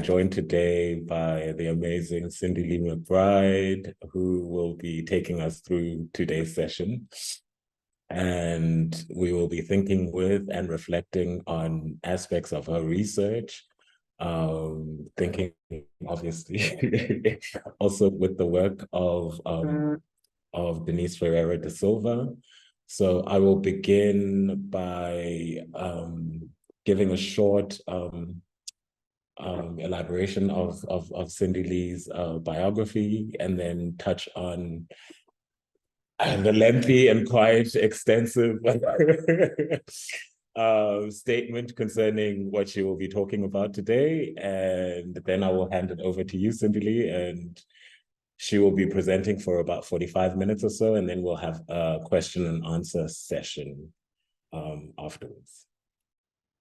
are joined today by the amazing Sindi-Leigh McBride, who will be taking us through today's session. And we will be thinking with and reflecting on aspects of her research, thinking obviously also with the work of Denise Ferreira de Silva. So I will begin by giving a short elaboration of Sindi-Leigh's biography, and then touch on the lengthy and quite extensive statement concerning what she will be talking about today. And then I will hand it over to you, Sindi-Leigh, and she will be presenting for about 45 minutes or so, and then we'll have a question and answer session afterwards.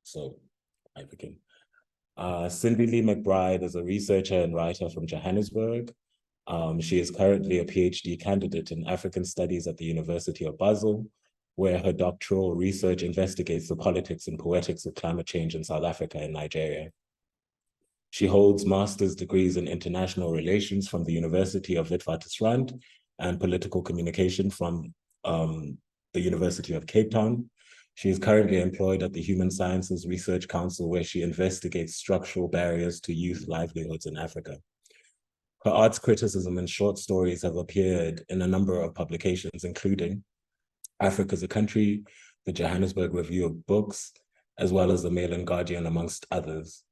So I begin. Sindi-Leigh McBride is a researcher and writer from Johannesburg. She is currently a PhD candidate in African Studies at the University of Basel, where her doctoral research investigates the politics and poetics of climate change in South Africa and Nigeria. She holds master's degrees in international relations from the University of Witwatersrand and political communication from the University of Cape Town. She is currently employed at the Human Sciences Research Council, where she investigates structural barriers to youth livelihoods in Africa. Her arts criticism and short stories have appeared in a number of publications, including Africa's a Country, the Johannesburg Review of Books, as well as the Mail and Guardian, amongst others.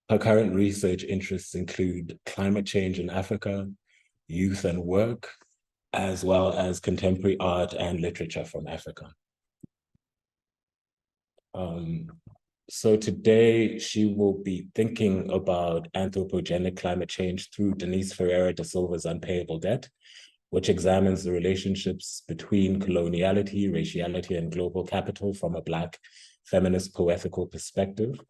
Her current research interests include climate change in Africa, youth and work, as well as contemporary art and literature from Africa. So today she will be thinking about anthropogenic climate change through Denise Ferreira de Silva's Unpayable Debt, which examines the relationships between coloniality, raciality, and global capital from a Black feminist poetical perspective.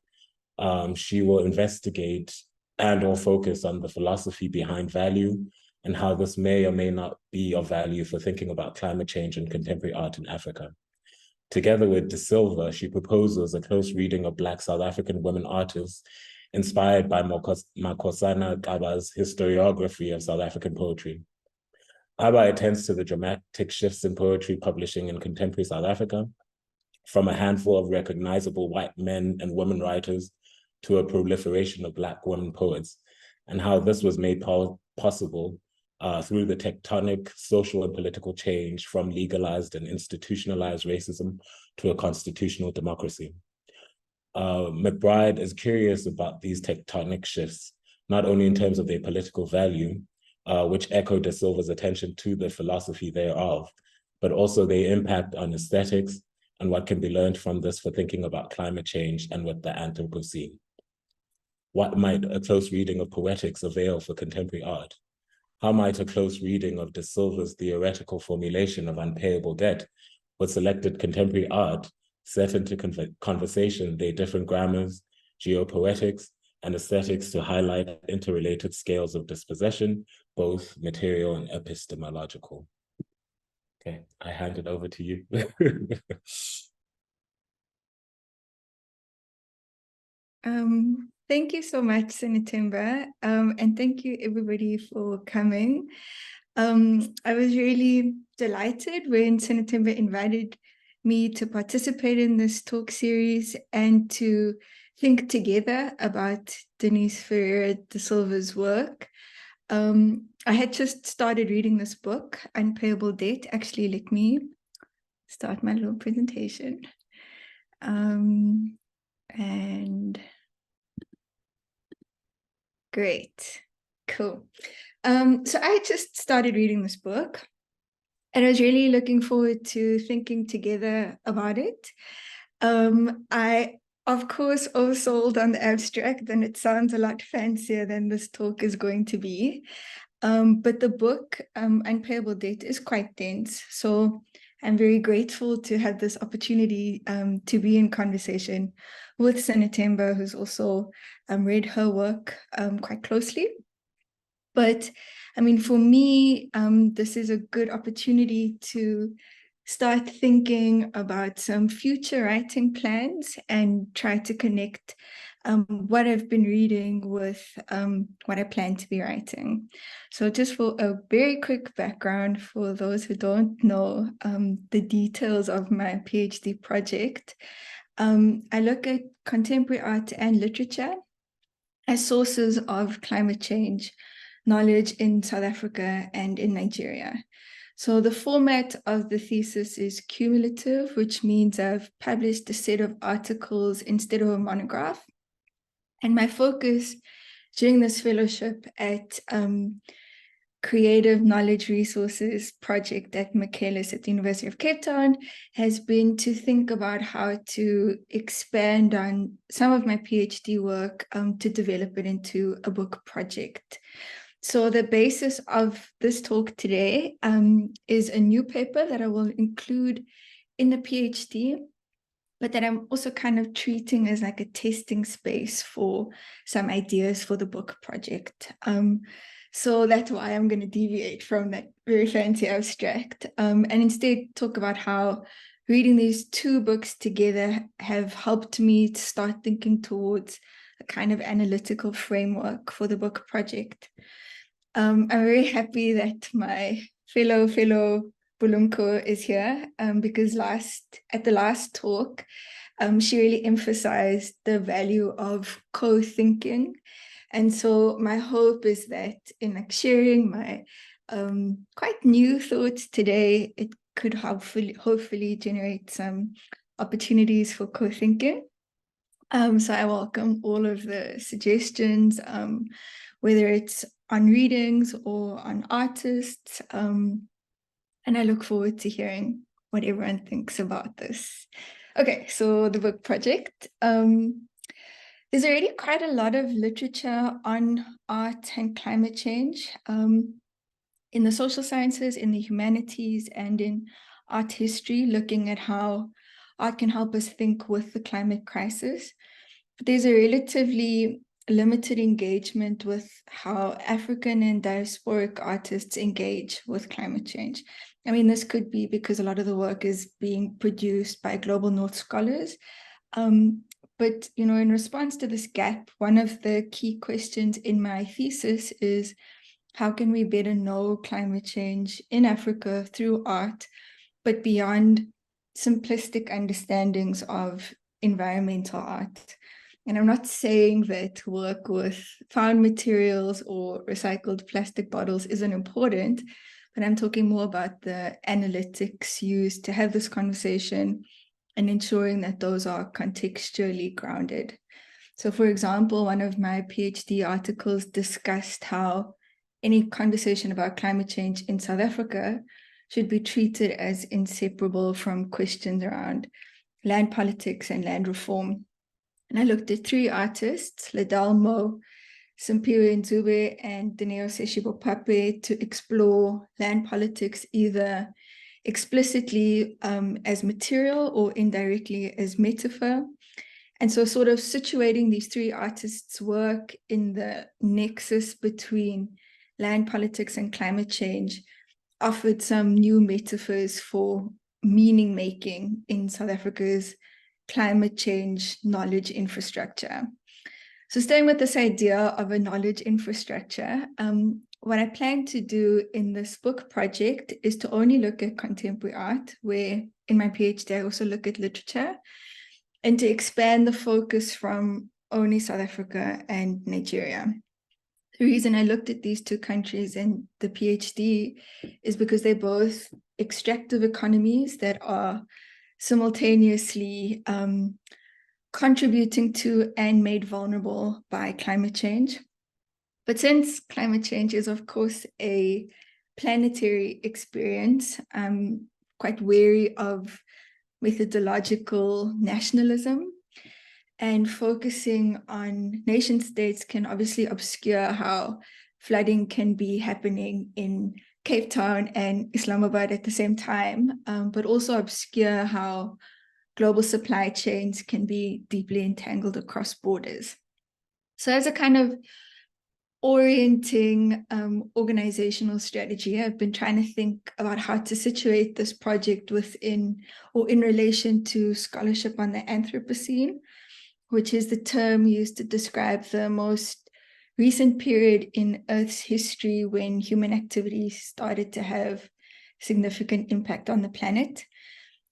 She will investigate and/or focus on the philosophy behind value and how this may or may not be of value for thinking about climate change and contemporary art in Africa. Together with De Silva, she proposes a close reading of Black South African women artists inspired by Makhosazana Xaba's historiography of South African poetry. Xaba attends to the dramatic shifts in poetry publishing in contemporary South Africa, from a handful of recognizable white men and women writers to a proliferation of Black women poets, and how this was made possible through the tectonic social and political change from legalized and institutionalized racism to a constitutional democracy. McBride is curious about these tectonic shifts, not only in terms of their political value, which echo De Silva's attention to the philosophy thereof, but also their impact on aesthetics and what can be learned from this for thinking about climate change and with the Anthropocene. What might a close reading of poetics avail for contemporary art? How might a close reading of De Silva's theoretical formulation of unpayable debt with selected contemporary art set into conversation their different grammars, geopoetics, and aesthetics to highlight interrelated scales of dispossession, both material and epistemological? Okay, I hand it over to you. Thank you so much, Sinitemba, and thank you everybody for coming. I was really delighted when Sinitemba invited me to participate in this talk series and to think together about Denise Ferreira de Silva's work. I had just started reading this book, Unpayable Debt. Actually, let me start my little presentation. And great, cool. So I just started reading this book, and I was really looking forward to thinking together about it. I, of course, oversold on the abstract, and it sounds a lot fancier than this talk is going to be. But the book, Unpayable Debt, is quite dense. So I'm very grateful to have this opportunity to be in conversation with Sinitemba, who's also read her work quite closely. But I mean, for me, this is a good opportunity to start thinking about some future writing plans and try to connect what I've been reading with what I plan to be writing. So just for a very quick background for those who don't know the details of my PhD project, I look at contemporary art and literature as sources of climate change knowledge in South Africa and in Nigeria. So the format of the thesis is cumulative, which means I've published a set of articles instead of a monograph. And my focus during this fellowship at Creative Knowledge Resources project at Michaelis at the University of Cape Town has been to think about how to expand on some of my PhD work to develop it into a book project. So the basis of this talk today is a new paper that I will include in the PhD, but that I'm also kind of treating as like a testing space for some ideas for the book project. So that's why I'm going to deviate from that very fancy abstract and instead talk about how reading these two books together have helped me to start thinking towards a kind of analytical framework for the book project. I'm very happy that my fellow Bulumko is here because at the last talk, she really emphasized the value of co-thinking. And so my hope is that in like sharing my quite new thoughts today, it could hopefully generate some opportunities for co-thinking. So I welcome all of the suggestions, whether it's on readings or on artists. And I look forward to hearing what everyone thinks about this. Okay, so the book project. There's already quite a lot of literature on art and climate change in the social sciences, in the humanities, and in art history, looking at how art can help us think with the climate crisis. But there's a relatively limited engagement with how African and diasporic artists engage with climate change. I mean, this could be because a lot of the work is being produced by Global North scholars. But, you know, in response to this gap, one of the key questions in my thesis is how can we better know climate change in Africa through art, but beyond simplistic understandings of environmental art? And I'm not saying that work with found materials or recycled plastic bottles isn't important, but I'm talking more about the analytics used to have this conversation and ensuring that those are contextually grounded. So for example, one of my PhD articles discussed how any conversation about climate change in South Africa should be treated as inseparable from questions around land politics and land reform. And I looked at three artists, Ladal Mo, Simpiwe Nzube, and Denise Pape, to explore land politics either explicitly as material or indirectly as metaphor. And so sort of situating these three artists' work in the nexus between land politics and climate change offered some new metaphors for meaning making in South Africa's climate change knowledge infrastructure. So staying with this idea of a knowledge infrastructure, what I plan to do in this book project is to only look at contemporary art, where in my PhD I also look at literature, and to expand the focus from only South Africa and Nigeria. The reason I looked at these two countries in the PhD is because they're both extractive economies that are simultaneously contributing to and made vulnerable by climate change. But since climate change is, of course, a planetary experience, I'm quite wary of methodological nationalism, and focusing on nation states can obviously obscure how flooding can be happening in Cape Town and Islamabad at the same time, but also obscure how global supply chains can be deeply entangled across borders. So as a kind of orienting organizational strategy, I've been trying to think about how to situate this project within or in relation to scholarship on the Anthropocene, which is the term used to describe the most recent period in Earth's history when human activities started to have significant impact on the planet.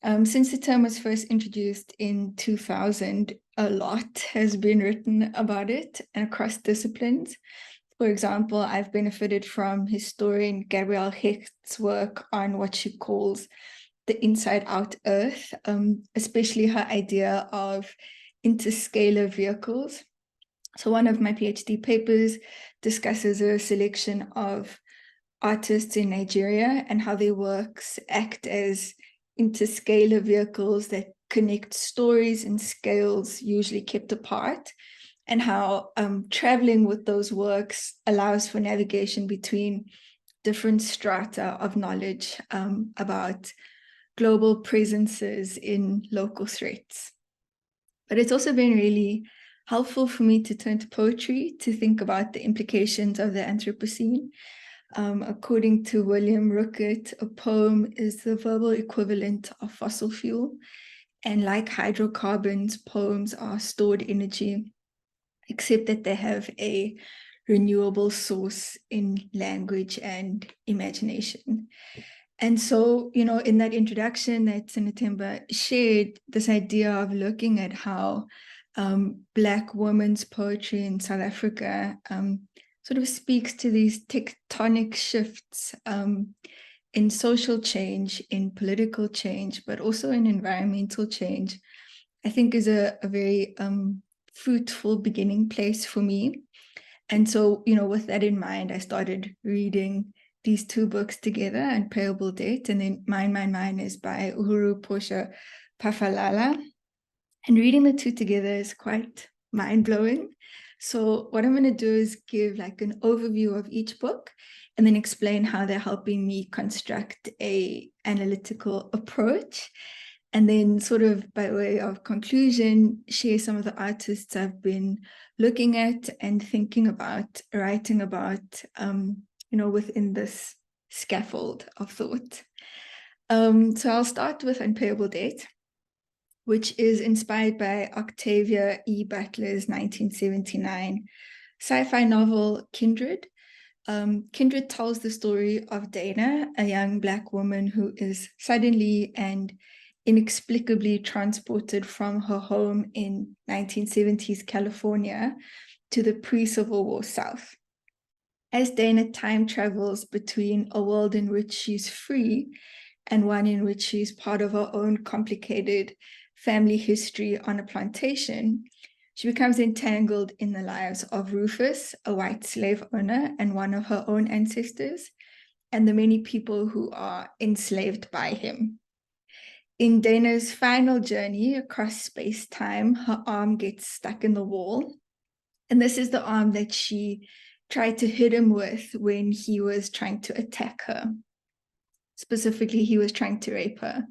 Since the term was first introduced in 2000, a lot has been written about it and across disciplines. For example, I've benefited from historian Gabrielle Hecht's work on what she calls the inside-out Earth, especially her idea of interscalar vehicles. So one of my PhD papers discusses a selection of artists in Nigeria and how their works act as interscalar vehicles that connect stories and scales usually kept apart, and how traveling with those works allows for navigation between different strata of knowledge about global presences in local threats. But it's also been really helpful for me to turn to poetry to think about the implications of the Anthropocene. According to William Rookett, a poem is the verbal equivalent of fossil fuel. And like hydrocarbons, poems are stored energy, except that they have a renewable source in language and imagination. And so, you know, in that introduction that Sindi-Leigh shared, this idea of looking at how Black women's poetry in South Africa sort of speaks to these tectonic shifts in social change, in political change, but also in environmental change, I think is a very fruitful beginning place for me. And so, you know, with that in mind, I started reading these two books together, Unpayable Date, and then Mine is by Uhuru Portia Pafalala. And reading the two together is quite mind-blowing. So what I'm going to do is give like an overview of each book and then explain how they're helping me construct an analytical approach. And then sort of by way of conclusion, share some of the artists I've been looking at and thinking about, writing about, you know, within this scaffold of thought. So I'll start with Unpayable Date, which is inspired by Octavia E. Butler's 1979 sci-fi novel, Kindred. Kindred tells the story of Dana, a young Black woman who is suddenly and inexplicably transported from her home in 1970s California to the pre-Civil War South. As Dana time travels between a world in which she's free and one in which she's part of her own complicated family history on a plantation, she becomes entangled in the lives of Rufus, a white slave owner and one of her own ancestors, and the many people who are enslaved by him. In Dana's final journey across space-time, her arm gets stuck in the wall. And this is the arm that she tried to hit him with when he was trying to attack her. Specifically, he was trying to rape her.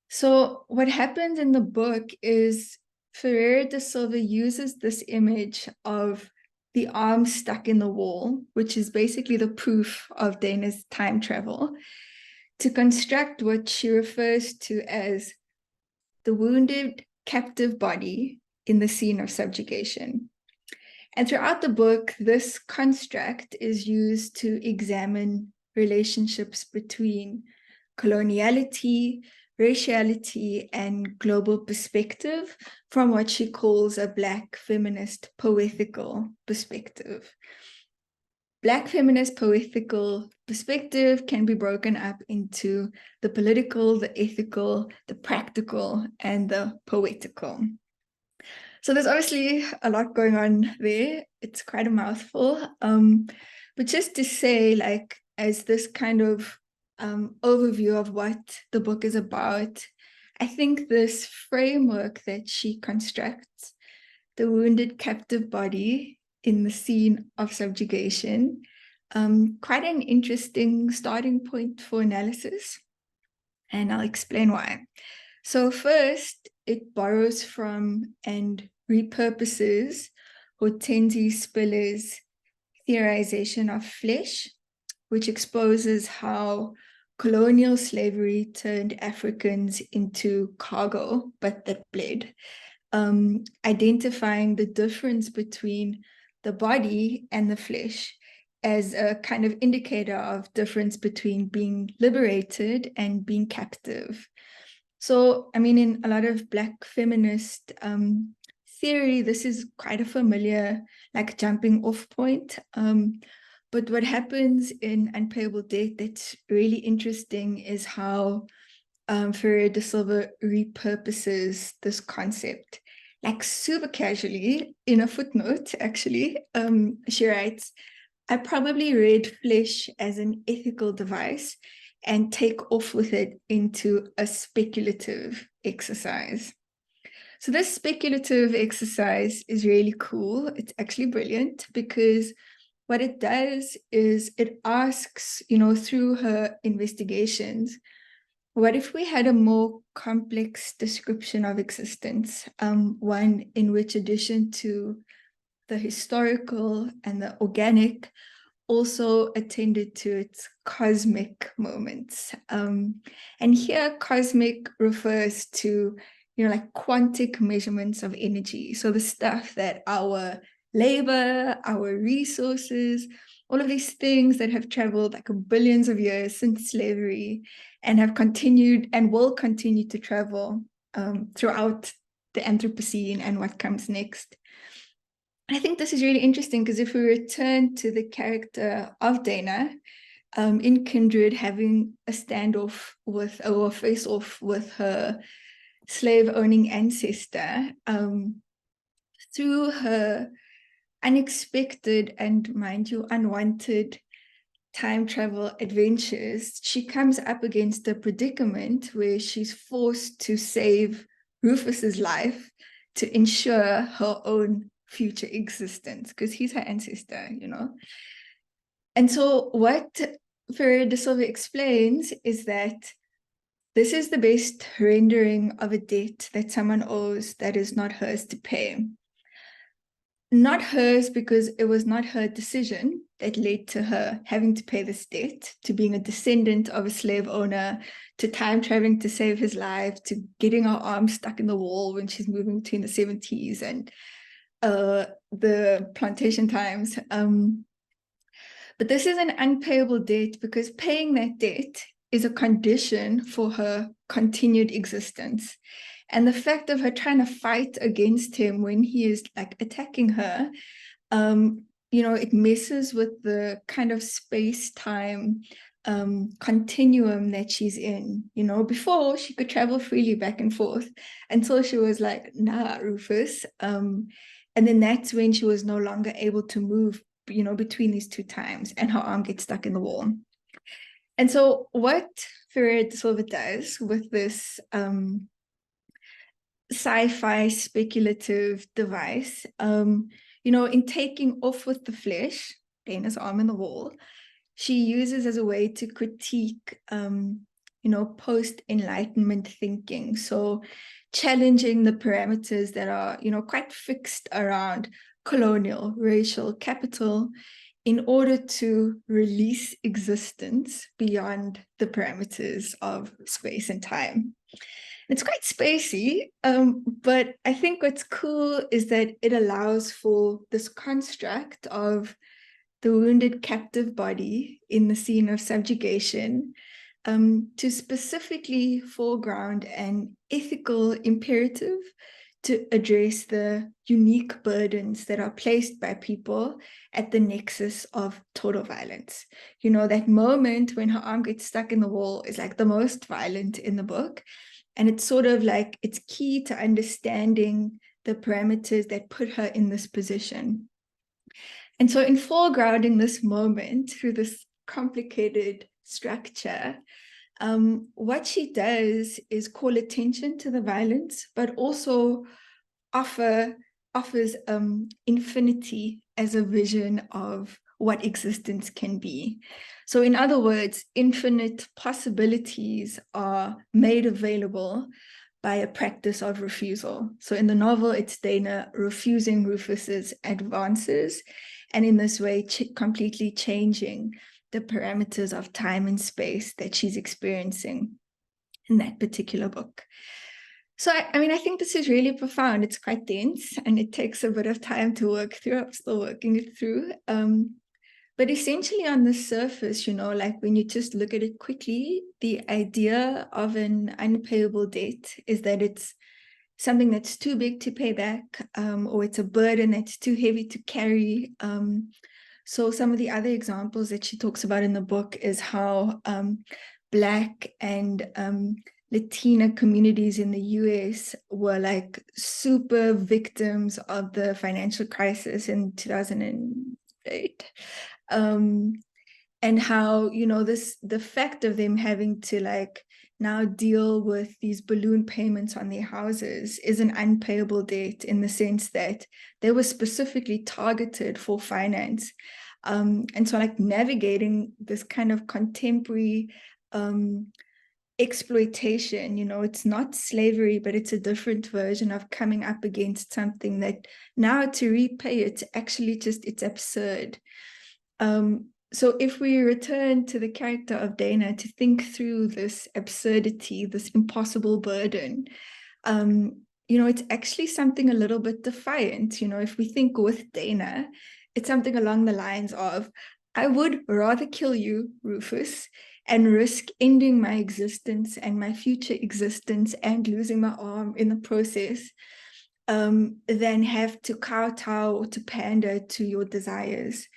So what happens in the book is Ferreira de Silva uses this image of the arm stuck in the wall, which is basically the proof of Dana's time travel, to construct what she refers to as the wounded captive body in the scene of subjugation. And throughout the book, this construct is used to examine relationships between coloniality, raciality, and global perspective from what she calls a Black feminist poetical perspective. Black feminist poetical perspective can be broken up into the political, the ethical, the practical, and the poetical. So there's obviously a lot going on there. It's quite a mouthful. But just to say, like, as this kind of overview of what the book is about, I think this framework that she constructs, the wounded captive body in the scene of subjugation, quite an interesting starting point for analysis. And I'll explain why. So first, it borrows from and repurposes Hortense Spiller's theorization of flesh, which exposes how colonial slavery turned Africans into cargo, but that bled. identifying the difference between the body and the flesh as a kind of indicator of difference between being liberated and being captive. So, I mean, in a lot of Black feminist theory, this is quite a familiar, like, jumping off point. But what happens in Unpayable Debt that's really interesting is how Ferreira de Silva repurposes this concept, like, super casually in a footnote, actually. She writes, I probably read flesh as an ethical device and take off with it into a speculative exercise. So this speculative exercise is really cool. It's actually brilliant because what it does is it asks, through her investigations, what if we had a more complex description of existence, one in which, addition to the historical and the organic, also attended to its cosmic moments. And here, cosmic refers to, like, quantic measurements of energy. So the stuff that our labor, our resources, all of these things that have traveled like billions of years since slavery and have continued and will continue to travel throughout the Anthropocene and what comes next. I think this is really interesting because if we return to the character of Dana, in Kindred, having a standoff with, or a face-off with her slave-owning ancestor, through her unexpected and, mind you, unwanted time travel adventures, she comes up against a predicament where she's forced to save Rufus's life to ensure her own future existence, because he's her ancestor, And so what Ferreira de Silva explains is that this is the best rendering of a debt that someone owes that is not hers to pay. Not hers because it was not her decision that led to her having to pay this debt, to being a descendant of a slave owner, to time traveling to save his life, to getting her arm stuck in the wall when she's moving between the 70s and the plantation times. But this is an unpayable debt because paying that debt is a condition for her continued existence. And the fact of her trying to fight against him when he is, like, attacking her, it messes with the kind of space-time continuum that she's in. Before, she could travel freely back and forth until she was like, nah, Rufus. And then that's when she was no longer able to move, between these two times, and her arm gets stuck in the wall. And so what Ferreira de Silva does with this sci-fi speculative device, in taking off with the flesh, Dana's arm in the wall, she uses as a way to critique, post-Enlightenment thinking. So challenging the parameters that are, quite fixed around colonial, racial, capital, in order to release existence beyond the parameters of space and time. It's quite spacey, but I think what's cool is that it allows for this construct of the wounded captive body in the scene of subjugation to specifically foreground an ethical imperative to address the unique burdens that are placed by people at the nexus of total violence. That moment when her arm gets stuck in the wall is like the most violent in the book. And it's sort of like, it's key to understanding the parameters that put her in this position. And so in foregrounding this moment through this complicated structure, what she does is call attention to the violence, but also offers infinity as a vision of what existence can be. So in other words, infinite possibilities are made available by a practice of refusal. So in the novel, it's Dana refusing Rufus's advances, and in this way, completely changing the parameters of time and space that she's experiencing in that particular book. So, I mean, I think this is really profound. It's quite dense and it takes a bit of time to work through. I'm still working it through. But essentially on the surface, like when you just look at it quickly, the idea of an unpayable debt is that it's something that's too big to pay back, or it's a burden that's too heavy to carry. So some of the other examples that she talks about in the book is how Black and Latina communities in the US were like super victims of the financial crisis in 2008. And how, the fact of them having to like now deal with these balloon payments on their houses is an unpayable debt, in the sense that they were specifically targeted for finance. And so like navigating this kind of contemporary exploitation, it's not slavery, but it's a different version of coming up against something that now to repay it, actually it's absurd. So if we return to the character of Dana to think through this absurdity, this impossible burden, it's actually something a little bit defiant. If we think with Dana, it's something along the lines of, I would rather kill you, Rufus, and risk ending my existence and my future existence and losing my arm in the process, than have to kowtow or to pander to your desires.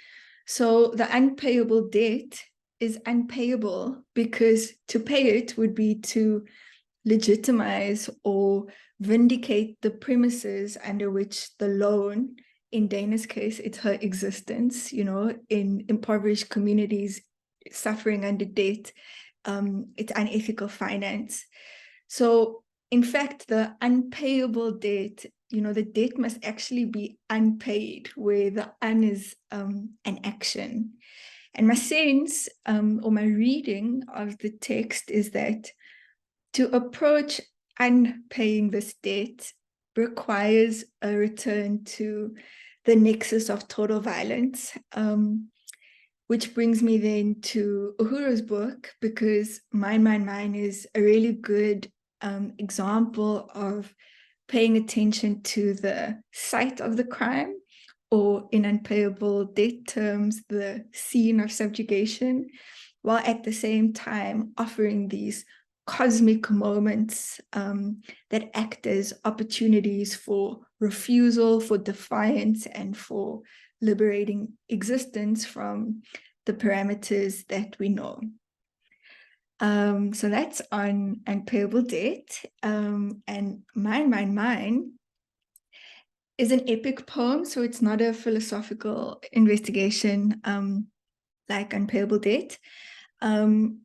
So the unpayable debt is unpayable because to pay it would be to legitimize or vindicate the premises under which the loan, in Dana's case, it's her existence, in impoverished communities suffering under debt, it's unethical finance. So in fact, the unpayable debt, the debt must actually be unpaid, where the un is an action. And my sense, or my reading of the text, is that to approach unpaying this debt requires a return to the nexus of total violence, which brings me then to Uhuru's book, because Mine is a really good example of paying attention to the site of the crime, or in unpayable debt terms, the scene of subjugation, while at the same time offering these cosmic moments that act as opportunities for refusal, for defiance, and for liberating existence from the parameters that we know. So that's on unpayable debt. And Mine is an epic poem, so it's not a philosophical investigation like Unpayable Debt. And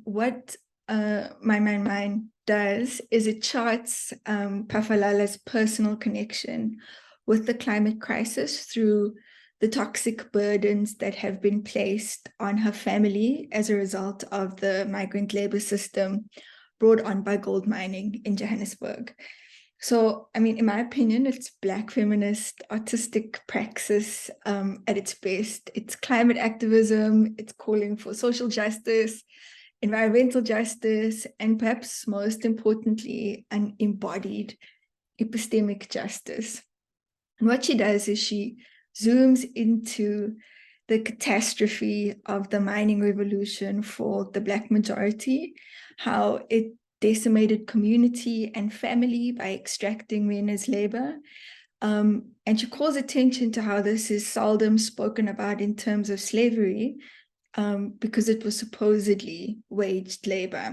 what Mine does is it charts Pafalala's personal connection with the climate crisis through the toxic burdens that have been placed on her family as a result of the migrant labor system brought on by gold mining in Johannesburg. So, I mean, in my opinion, it's Black feminist artistic praxis at its best. It's climate activism, it's calling for social justice, environmental justice, and perhaps most importantly, an embodied epistemic justice. And what she does is she zooms into the catastrophe of the mining revolution for the Black majority, how it decimated community and family by extracting men as labor. And she calls attention to how this is seldom spoken about in terms of slavery, because it was supposedly waged labor.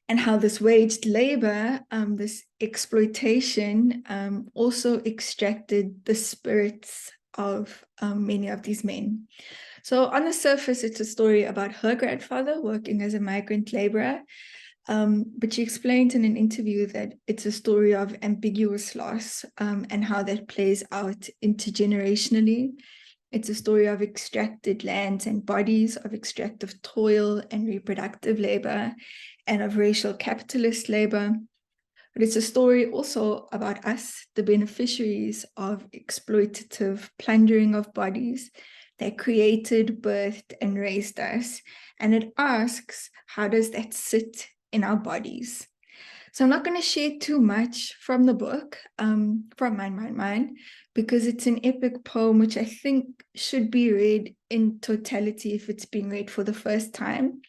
And how this waged labor, this exploitation, also extracted the spirits of many of these men. So on the surface, it's a story about her grandfather working as a migrant laborer. But she explained in an interview that it's a story of ambiguous loss, and how that plays out intergenerationally. It's a story of extracted lands and bodies, of extractive toil and reproductive labor, and of racial capitalist labor. But it's a story also about us, the beneficiaries of exploitative plundering of bodies that created, birthed, and raised us. And it asks, how does that sit in our bodies? So I'm not going to share too much from the book, from Mine, because it's an epic poem which I think should be read in totality if it's being read for the first time.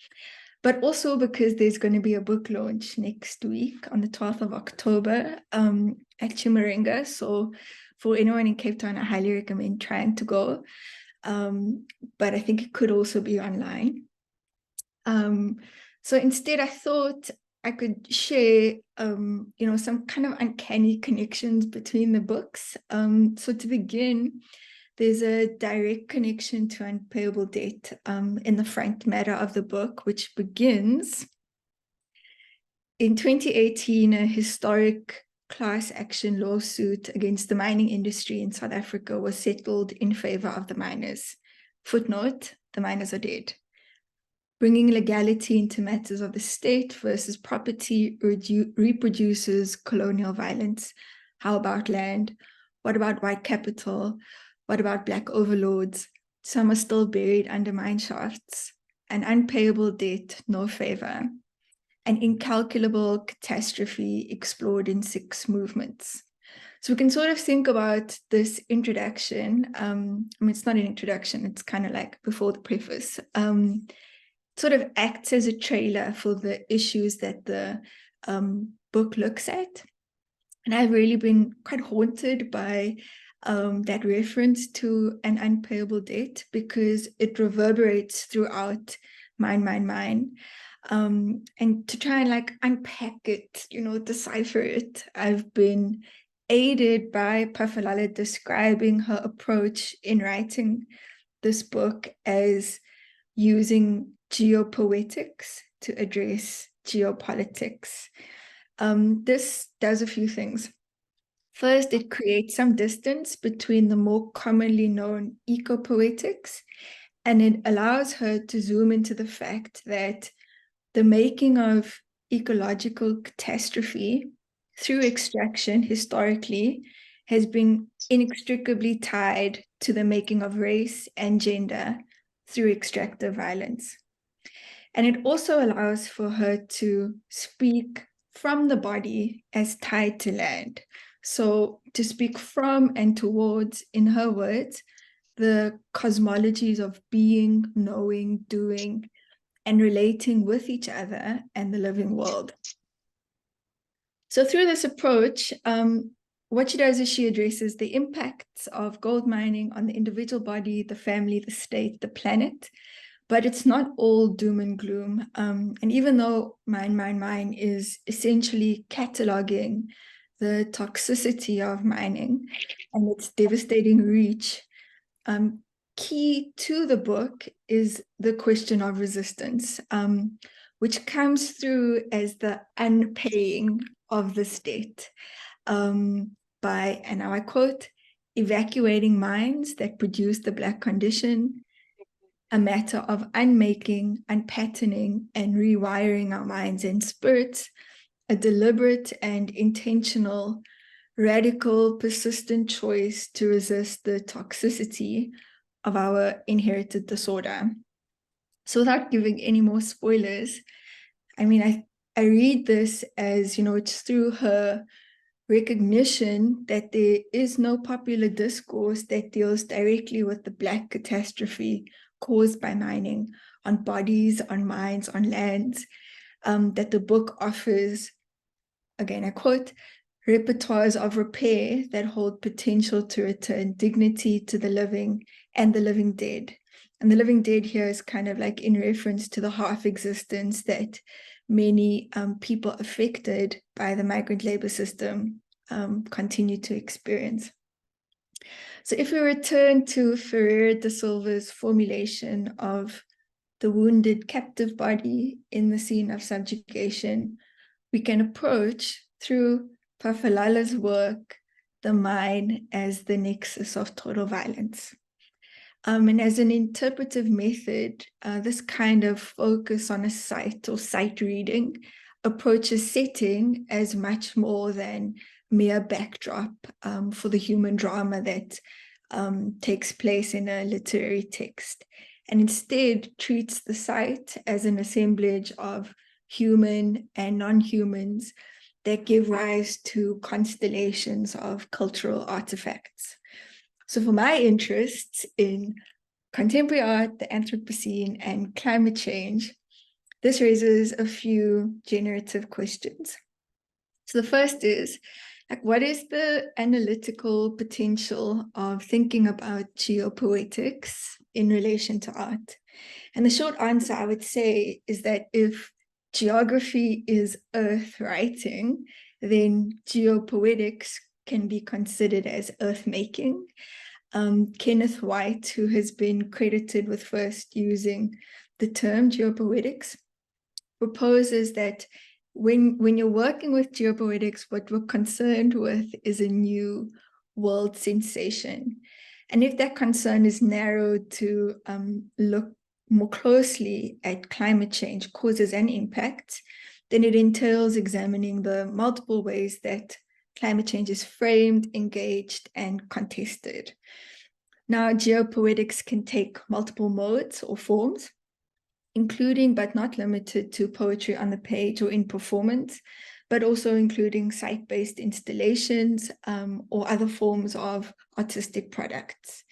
But also because there's going to be a book launch next week on the 12th of October at Chimurenga. So for anyone in Cape Town, I highly recommend trying to go. But I think it could also be online. So instead, I thought I could share, some kind of uncanny connections between the books. So to begin, there's a direct connection to unpayable debt in the front matter of the book, which begins in 2018, a historic class action lawsuit against the mining industry in South Africa was settled in favor of the miners. Footnote, the miners are dead. Bringing legality into matters of the state versus property reproduces colonial violence. How about land? What about white capital? What about black overlords? Some are still buried under mine shafts. An unpayable debt, no favor. An incalculable catastrophe explored in 6 movements. So we can sort of think about this introduction. It's not an introduction, it's kind of like before the preface. Sort of acts as a trailer for the issues that the book looks at. And I've really been quite haunted by that reference to an unpayable debt because it reverberates throughout Mine. And to try and like unpack it, decipher it, I've been aided by Pafalala describing her approach in writing this book as using geopoetics to address geopolitics. This does a few things. First, it creates some distance between the more commonly known ecopoetics, and it allows her to zoom into the fact that the making of ecological catastrophe through extraction historically has been inextricably tied to the making of race and gender through extractive violence. And it also allows for her to speak from the body as tied to land. So to speak from and towards, in her words, the cosmologies of being, knowing, doing, and relating with each other and the living world. So through this approach, what she does is she addresses the impacts of gold mining on the individual body, the family, the state, the planet. But it's not all doom and gloom. And even though Mine is essentially cataloging the toxicity of mining and its devastating reach, key to the book is the question of resistance, which comes through as the unpaying of this debt by, and now I quote, evacuating mines that produce the Black condition, a matter of unmaking, unpatterning, and rewiring our minds and spirits, a deliberate and intentional, radical, persistent choice to resist the toxicity of our inherited disorder. So without giving any more spoilers, I read this as, it's through her recognition that there is no popular discourse that deals directly with the Black catastrophe caused by mining on bodies, on mines, on lands, that the book offers, again, I quote, repertoires of repair that hold potential to return dignity to the living and the living dead. And the living dead here is kind of like in reference to the half existence that many people affected by the migrant labor system continue to experience. So if we return to Ferreira da Silva's formulation of the wounded captive body in the scene of subjugation, we can approach through Pafalala's work the mine as the nexus of total violence. And as an interpretive method, this kind of focus on a site or sight reading approaches setting as much more than mere backdrop for the human drama that takes place in a literary text, and instead treats the site as an assemblage of human and non-humans that give rise to constellations of cultural artifacts. So for my interests in contemporary art, the Anthropocene, and climate change, this raises a few generative questions. So the first is, like, what is the analytical potential of thinking about geopoetics in relation to art? And the short answer, I would say, is that if geography is earth writing, then geopoetics can be considered as earth making. Kenneth White, who has been credited with first using the term geopoetics, proposes that when you're working with geopoetics, what we're concerned with is a new world sensation. And if that concern is narrowed to look more closely at climate change causes and impacts, then it entails examining the multiple ways that climate change is framed, engaged, and contested. Now, geopoetics can take multiple modes or forms, including but not limited to poetry on the page or in performance, but also including site-based installations or other forms of artistic products,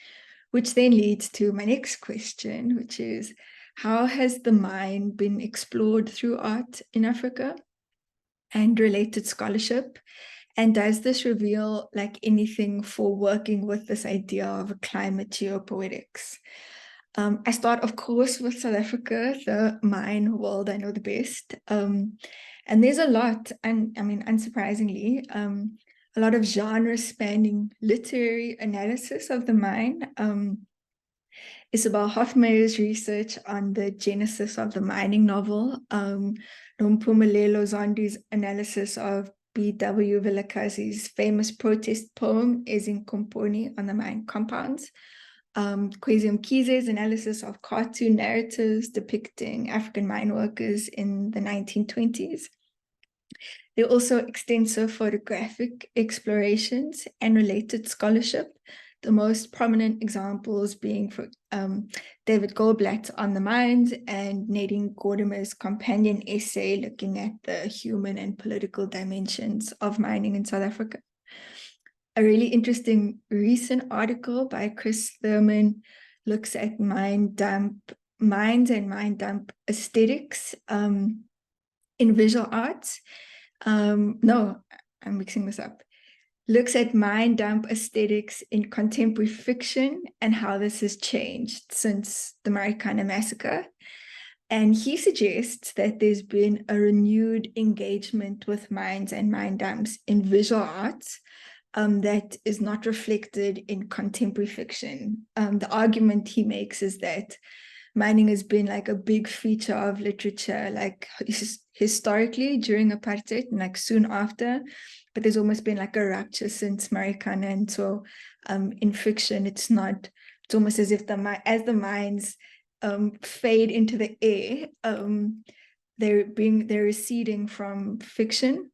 which then leads to my next question, which is, how has the mind been explored through art in Africa and related scholarship? And does this reveal like anything for working with this idea of climate geopoetics? I start, of course, with South Africa, the mine world I know the best. And there's a lot, and I mean, unsurprisingly, a lot of genre-spanning literary analysis of the mine. Isabel Hofmeyer's research on the genesis of the mining novel, Nompumelelo Zondi's analysis of B.W. Vilakazi's famous protest poem, Ezinkomponi, on the mine compounds, Kwesi Mkhize's analysis of cartoon narratives depicting African mine workers in the 1920s. There are also extensive photographic explorations and related scholarship, the most prominent examples being for David Goldblatt on the mines and Nadine Gordimer's companion essay looking at the human and political dimensions of mining in South Africa. A really interesting recent article by Chris Thurman looks at mines and mine dump aesthetics in visual arts. No, I'm mixing this up. Looks at mine dump aesthetics in contemporary fiction and how this has changed since the Marikana massacre. And he suggests that there's been a renewed engagement with mines and mine dumps in visual arts that is not reflected in contemporary fiction. The argument he makes is that mining has been like a big feature of literature, like historically during apartheid and like soon after, but there's almost been like a rupture since Marikana. And so in fiction, it's almost as if as the mines fade into the air, they're receding from fiction.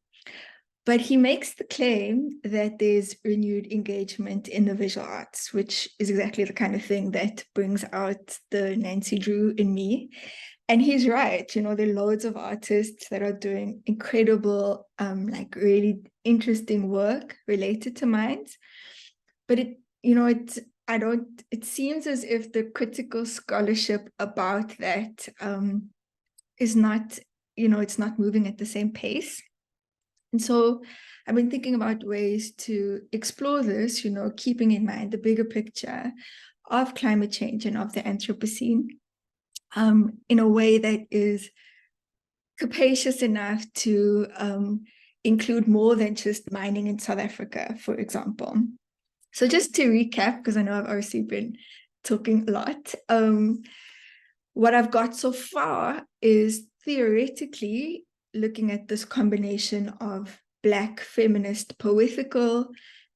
But he makes the claim that there's renewed engagement in the visual arts, which is exactly the kind of thing that brings out the Nancy Drew in me. And he's right, you know, there are loads of artists that are doing incredible, like really interesting work related to mines. But it seems as if the critical scholarship about that is not, it's not moving at the same pace. And so I've been thinking about ways to explore this, keeping in mind the bigger picture of climate change and of the Anthropocene in a way that is capacious enough to include more than just mining in South Africa, for example. So just to recap, because I know I've obviously been talking a lot, what I've got so far is theoretically looking at this combination of Black feminist poetical,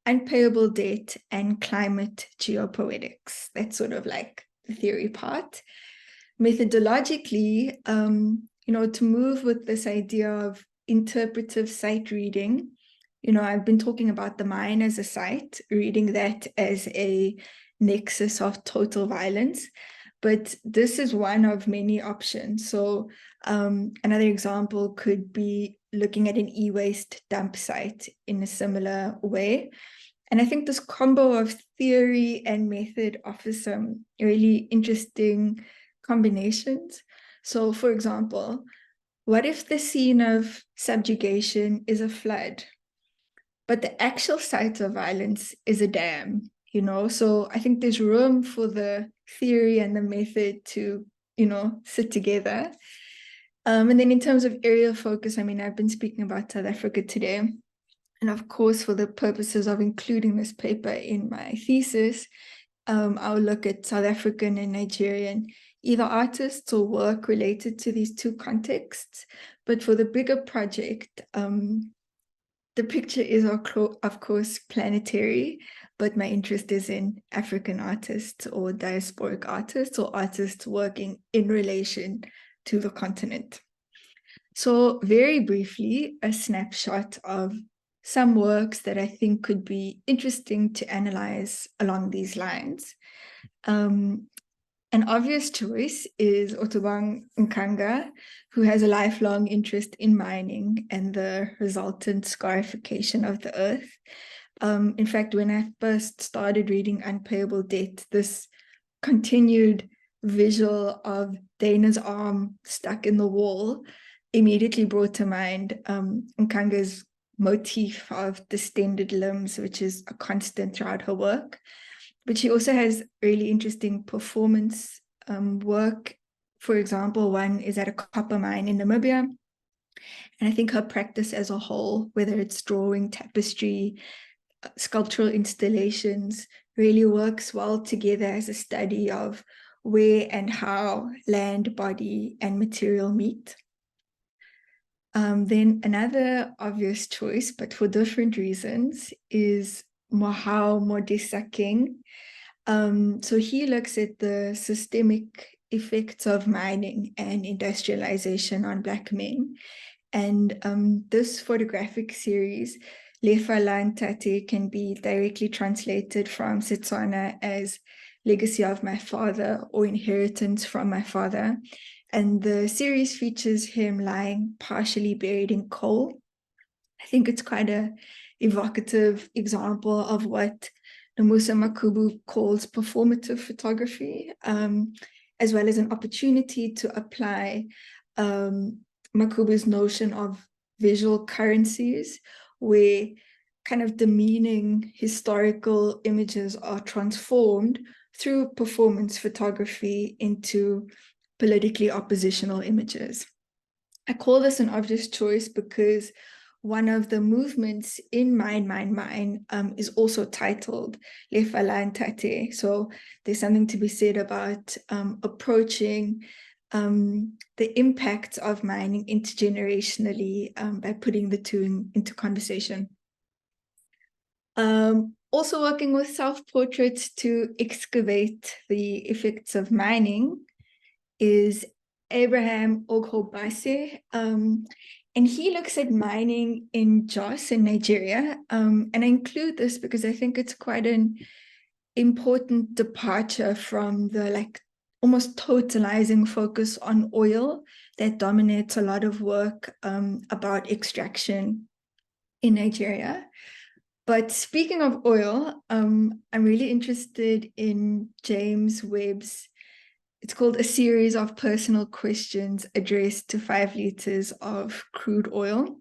unpayable debt, and climate geopoetics. That's sort of like the theory part. Methodologically, to move with this idea of interpretive site reading, I've been talking about the mine as a site, reading that as a nexus of total violence. but this is one of many options. So another example could be looking at an e-waste dump site in a similar way. And I think this combo of theory and method offers some really interesting combinations. So for example, what if the scene of subjugation is a flood, but the actual site of violence is a dam, you know? So I think there's room for the theory and the method to, you know, sit together. And then in terms of area of focus, I mean, I've been speaking about South Africa today. And of course, for the purposes of including this paper in my thesis, I'll look at South African and Nigerian, either artists or work related to these two contexts. But for the bigger project, the picture is, of course, planetary, but my interest is in African artists or diasporic artists or artists working in relation to the continent. So very briefly, a snapshot of some works that I think could be interesting to analyze along these lines. An obvious choice is Otobang Nkanga, who has a lifelong interest in mining and the resultant scarification of the earth. In fact, when I first started reading Unpayable Debt, this continued visual of Dana's arm stuck in the wall immediately brought to mind Nkanga's motif of distended limbs, which is a constant throughout her work. But she also has really interesting performance work. For example, one is at a copper mine in Namibia. And I think her practice as a whole, whether it's drawing, tapestry, sculptural installations, really works well together as a study of where and how land, body, and material meet. Then another obvious choice, but for different reasons, is Mohau Modisa King. So he looks at the systemic effects of mining and industrialization on Black men. And this photographic series, Lefa la Ntate, can be directly translated from Setswana as legacy of my father or inheritance from my father. And the series features him lying partially buried in coal. I think it's quite an evocative example of what Nomusa Makubu calls performative photography, as well as an opportunity to apply Makubu's notion of visual currencies, where kind of demeaning historical images are transformed through performance photography into politically oppositional images. I call this an obvious choice because one of the movements in Mine is also titled Lefa la Ntate. So there's something to be said about approaching the impact of mining intergenerationally by putting the two into conversation. Also working with self-portraits to excavate the effects of mining is Abraham Oghobase, and he looks at mining in Jos in Nigeria. And I include this because I think it's quite an important departure from the almost totalizing focus on oil that dominates a lot of work about extraction in Nigeria. But speaking of oil, I'm really interested in James Webb's, it's called A Series of Personal Questions Addressed to 5 Liters of Crude Oil.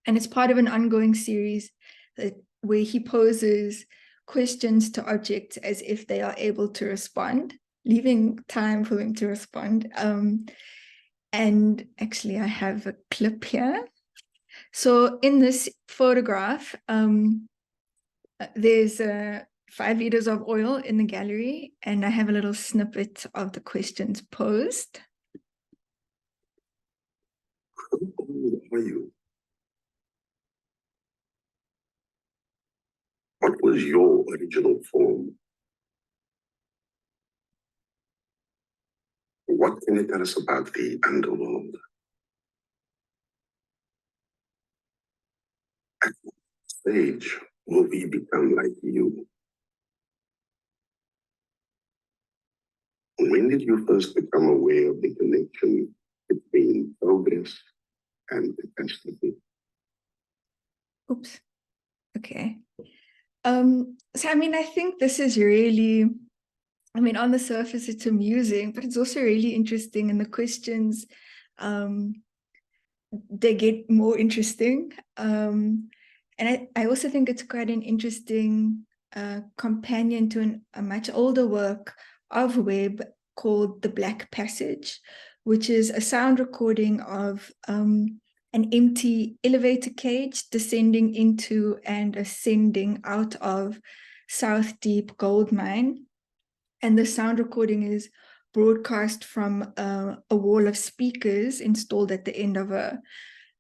And it's part of an ongoing series where he poses questions to objects as if they are able to respond, leaving time for them to respond. And actually, I have a clip here. So in this photograph, there's 5 liters of oil in the gallery, and I have a little snippet of the questions posed. Who are you? What was your original form? What can you tell us about the underworld? At what stage will we become like you? when did you first become aware of the connection between progress and catastrophe? Oops. Okay. So I mean, I think this is really, I mean, on the surface, it's amusing, but it's also really interesting. And the questions, they get more interesting. And I also think it's quite an interesting companion to a much older work of Webb called The Black Passage, which is a sound recording of an empty elevator cage descending into and ascending out of South Deep gold mine. And the sound recording is broadcast from a wall of speakers installed at the end of a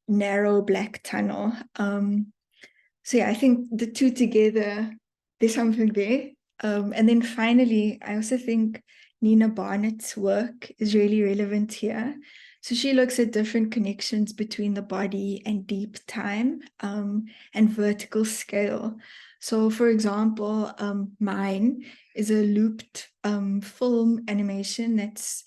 narrow black tunnel. So yeah, I think the two together, there's something there. And then finally, I also think Nina Barnett's work is really relevant here. So she looks at different connections between the body and deep time and vertical scale. So for example, mine is a looped film animation that's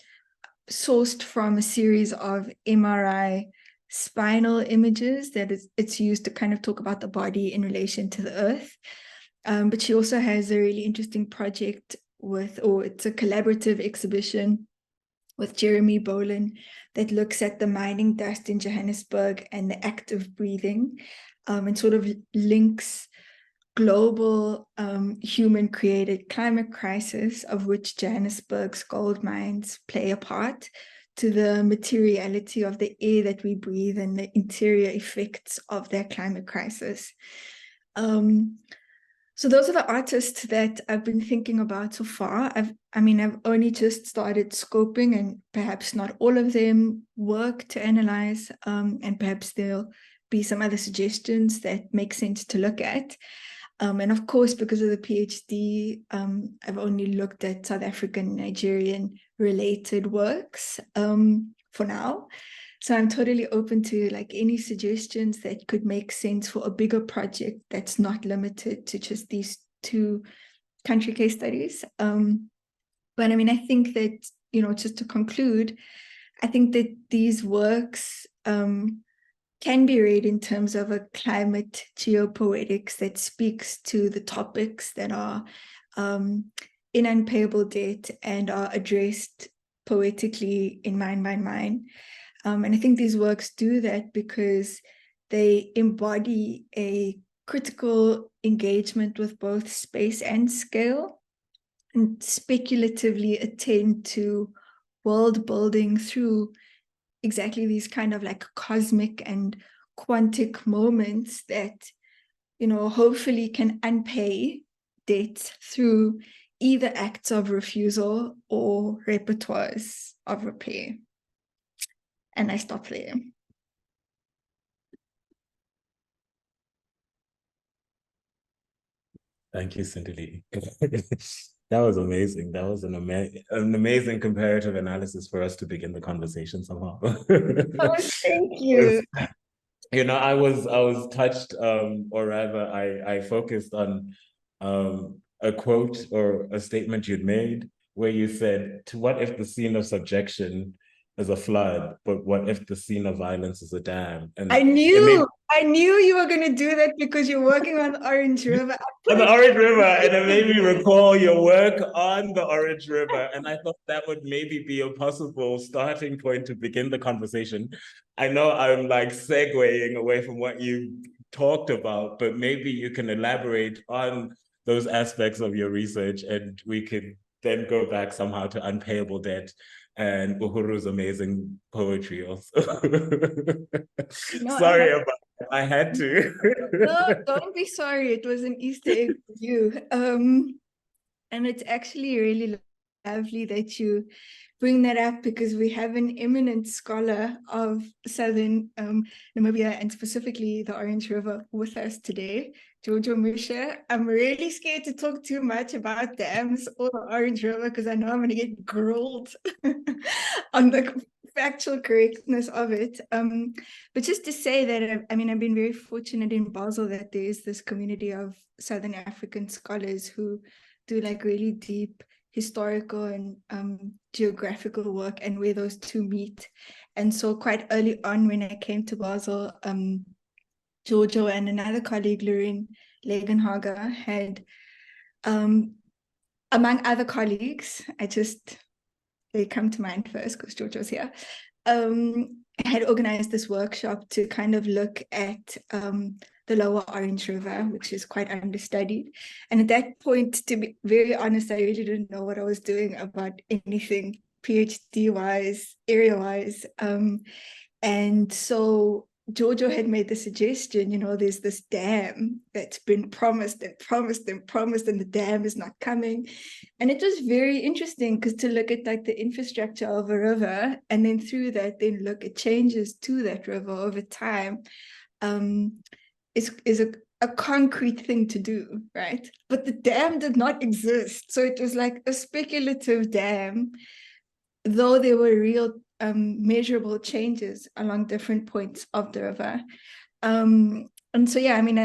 sourced from a series of MRI spinal images that it's used to kind of talk about the body in relation to the earth. But she also has a really interesting project it's a collaborative exhibition with Jeremy Boland that looks at the mining dust in Johannesburg and the act of breathing, and sort of links global human-created climate crisis, of which Johannesburg's gold mines play a part, to the materiality of the air that we breathe and the interior effects of that climate crisis. So those are the artists that I've been thinking about so far. I've only just started scoping, and perhaps not all of them work to analyze, and perhaps there'll be some other suggestions that make sense to look at. And of course, because of the PhD, I've only looked at South African, Nigerian related works for now. So I'm totally open to like any suggestions that could make sense for a bigger project that's not limited to just these two country case studies. But I mean, I think that, just to conclude, I think that these works can be read in terms of a climate geopoetics that speaks to the topics that are in Unpayable Debt and are addressed poetically in Mine. And I think these works do that because they embody a critical engagement with both space and scale, and speculatively attend to world building through exactly these kind of like cosmic and quantic moments that, hopefully can unpay debt through either acts of refusal or repertoires of repair. And I stop there. Thank you, Sindi-Leigh. That was amazing. That was an amazing comparative analysis for us to begin the conversation somehow. Oh, thank you. I was touched, or rather, I focused on a quote or a statement you'd made where you said, "To what if the scene of subjection is a flood, but what if the scene of violence is a dam?" And I knew you were going to do that because you're working on the Orange River. On the Orange River, and it made me recall your work on the Orange River, and I thought that would maybe be a possible starting point to begin the conversation. I know I'm like segueing away from what you talked about, but maybe you can elaborate on those aspects of your research, and we could then go back somehow to Unpayable Debt and Uhuru's amazing poetry also. No, Sorry about that. I had to. No, don't be sorry. It was an Easter egg for you. And it's actually really lovely that you bring that up, because we have an eminent scholar of Southern Namibia, and specifically the Orange River, with us today, Jojo Musha. I'm really scared to talk too much about dams or the Orange River, because I know I'm going to get grilled on the factual correctness of it. But just to say that, I've been very fortunate in Basel that there is this community of Southern African scholars who do like really deep historical and geographical work and where those two meet. And so quite early on when I came to Basel, Giorgio and another colleague, Lorraine Legenhager, had, among other colleagues, they come to mind first because Giorgio's here, had organized this workshop to kind of look at the lower Orange River, which is quite understudied. And at that point, to be very honest, I really didn't know what I was doing about anything PhD-wise, area-wise. And so Giorgio had made the suggestion, there's this dam that's been promised and promised and promised, and the dam is not coming. And it was very interesting because to look at like the infrastructure of a river, and then through that, then look at changes to that river over time, is a concrete thing to do, right? But the dam did not exist. So it was like a speculative dam, though there were real measurable changes along different points of the river. And so, yeah, I mean,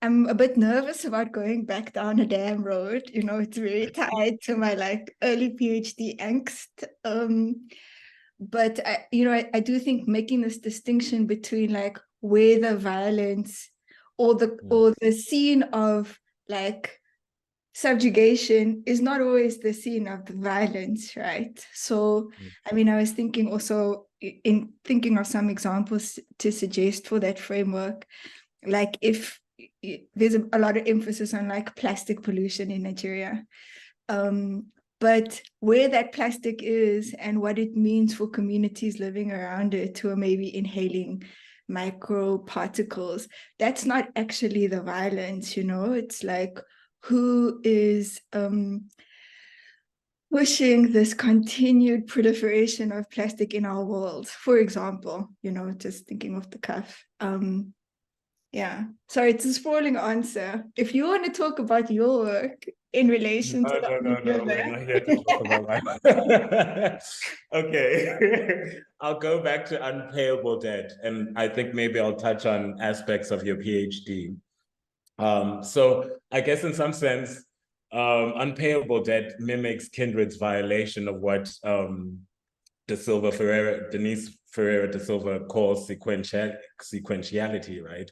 I'm a bit nervous about going back down a dam road. It's very tied to my like early PhD angst. But I do think making this distinction between like where the violence or the scene of like subjugation is not always the scene of the violence, right? So, I mean, I was thinking also in thinking of some examples to suggest for that framework, like if there's a lot of emphasis on like plastic pollution in Nigeria, but where that plastic is and what it means for communities living around it who are maybe inhaling microparticles, that's not actually the violence, it's like who is pushing this continued proliferation of plastic in our world, for example, just thinking off the cuff. Yeah, sorry, it's a sprawling answer. If you want to talk about your work in relation to No, we're not here to talk about my... Okay, I'll go back to Unpayable Debt, and I think maybe I'll touch on aspects of your PhD. So I guess in some sense, Unpayable Debt mimics Kindred's violation of what Denise Ferreira da Silva calls sequentiality, right?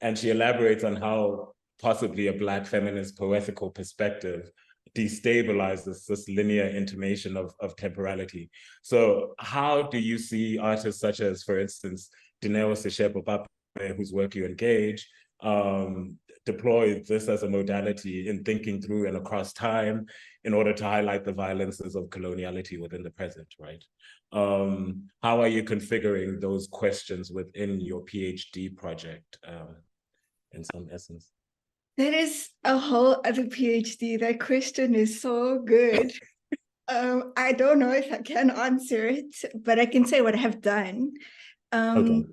And she elaborates on how possibly a Black feminist poetical perspective destabilizes this linear intimation of temporality. So how do you see artists such as, for instance, Dineo Seshepo, whose work you engage, deploy this as a modality in thinking through and across time in order to highlight the violences of coloniality within the present, right? How are you configuring those questions within your PhD project, in some essence? That is a whole other PhD. That question is so good. I don't know if I can answer it, but I can say what I have done. Okay.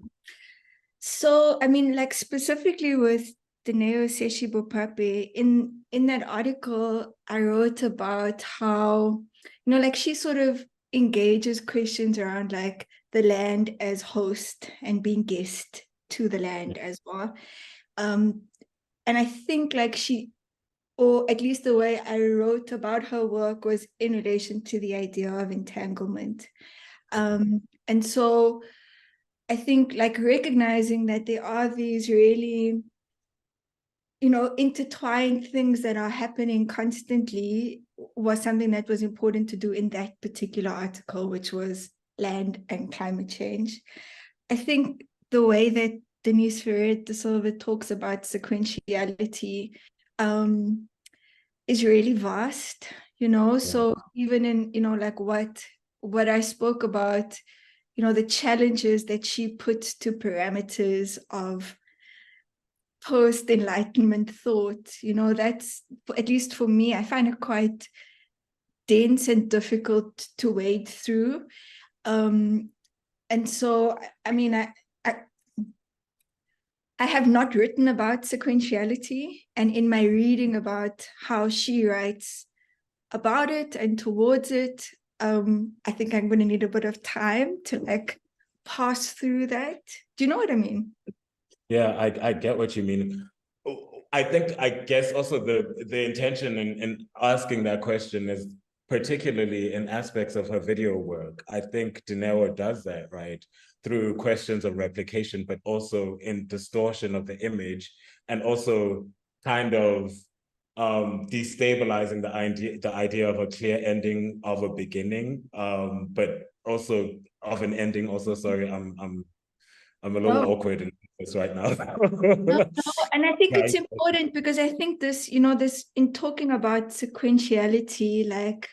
So, I mean, like specifically with Dineo Seshibo-Pape, in that article, I wrote about how, like she sort of engages questions around like the land as host and being guest to the land as well. And I think like or at least the way I wrote about her work was in relation to the idea of entanglement. And so I think like recognizing that there are these really, intertwined things that are happening constantly was something that was important to do in that particular article, which was land and climate change. I think the way that Denise Ferreira da Silva talks about sequentiality is really vast, so even in, like what I spoke about, the challenges that she puts to parameters of post-Enlightenment thought, that's, at least for me, I find it quite dense and difficult to wade through. And so, I mean, I have not written about sequentiality, and in my reading about how she writes about it and towards it, I think I'm going to need a bit of time to like pass through that. Do you know what I mean? Yeah, I get what you mean. I guess also the intention in asking that question is particularly in aspects of her video work. I think Dinero does that, right? Through questions of replication, but also in distortion of the image, and also kind of destabilizing the idea of a clear ending of a beginning, but also of an ending. Also, sorry, I'm a little awkward in this right now. No, and I think it's important because I think this, this in talking about sequentiality, like,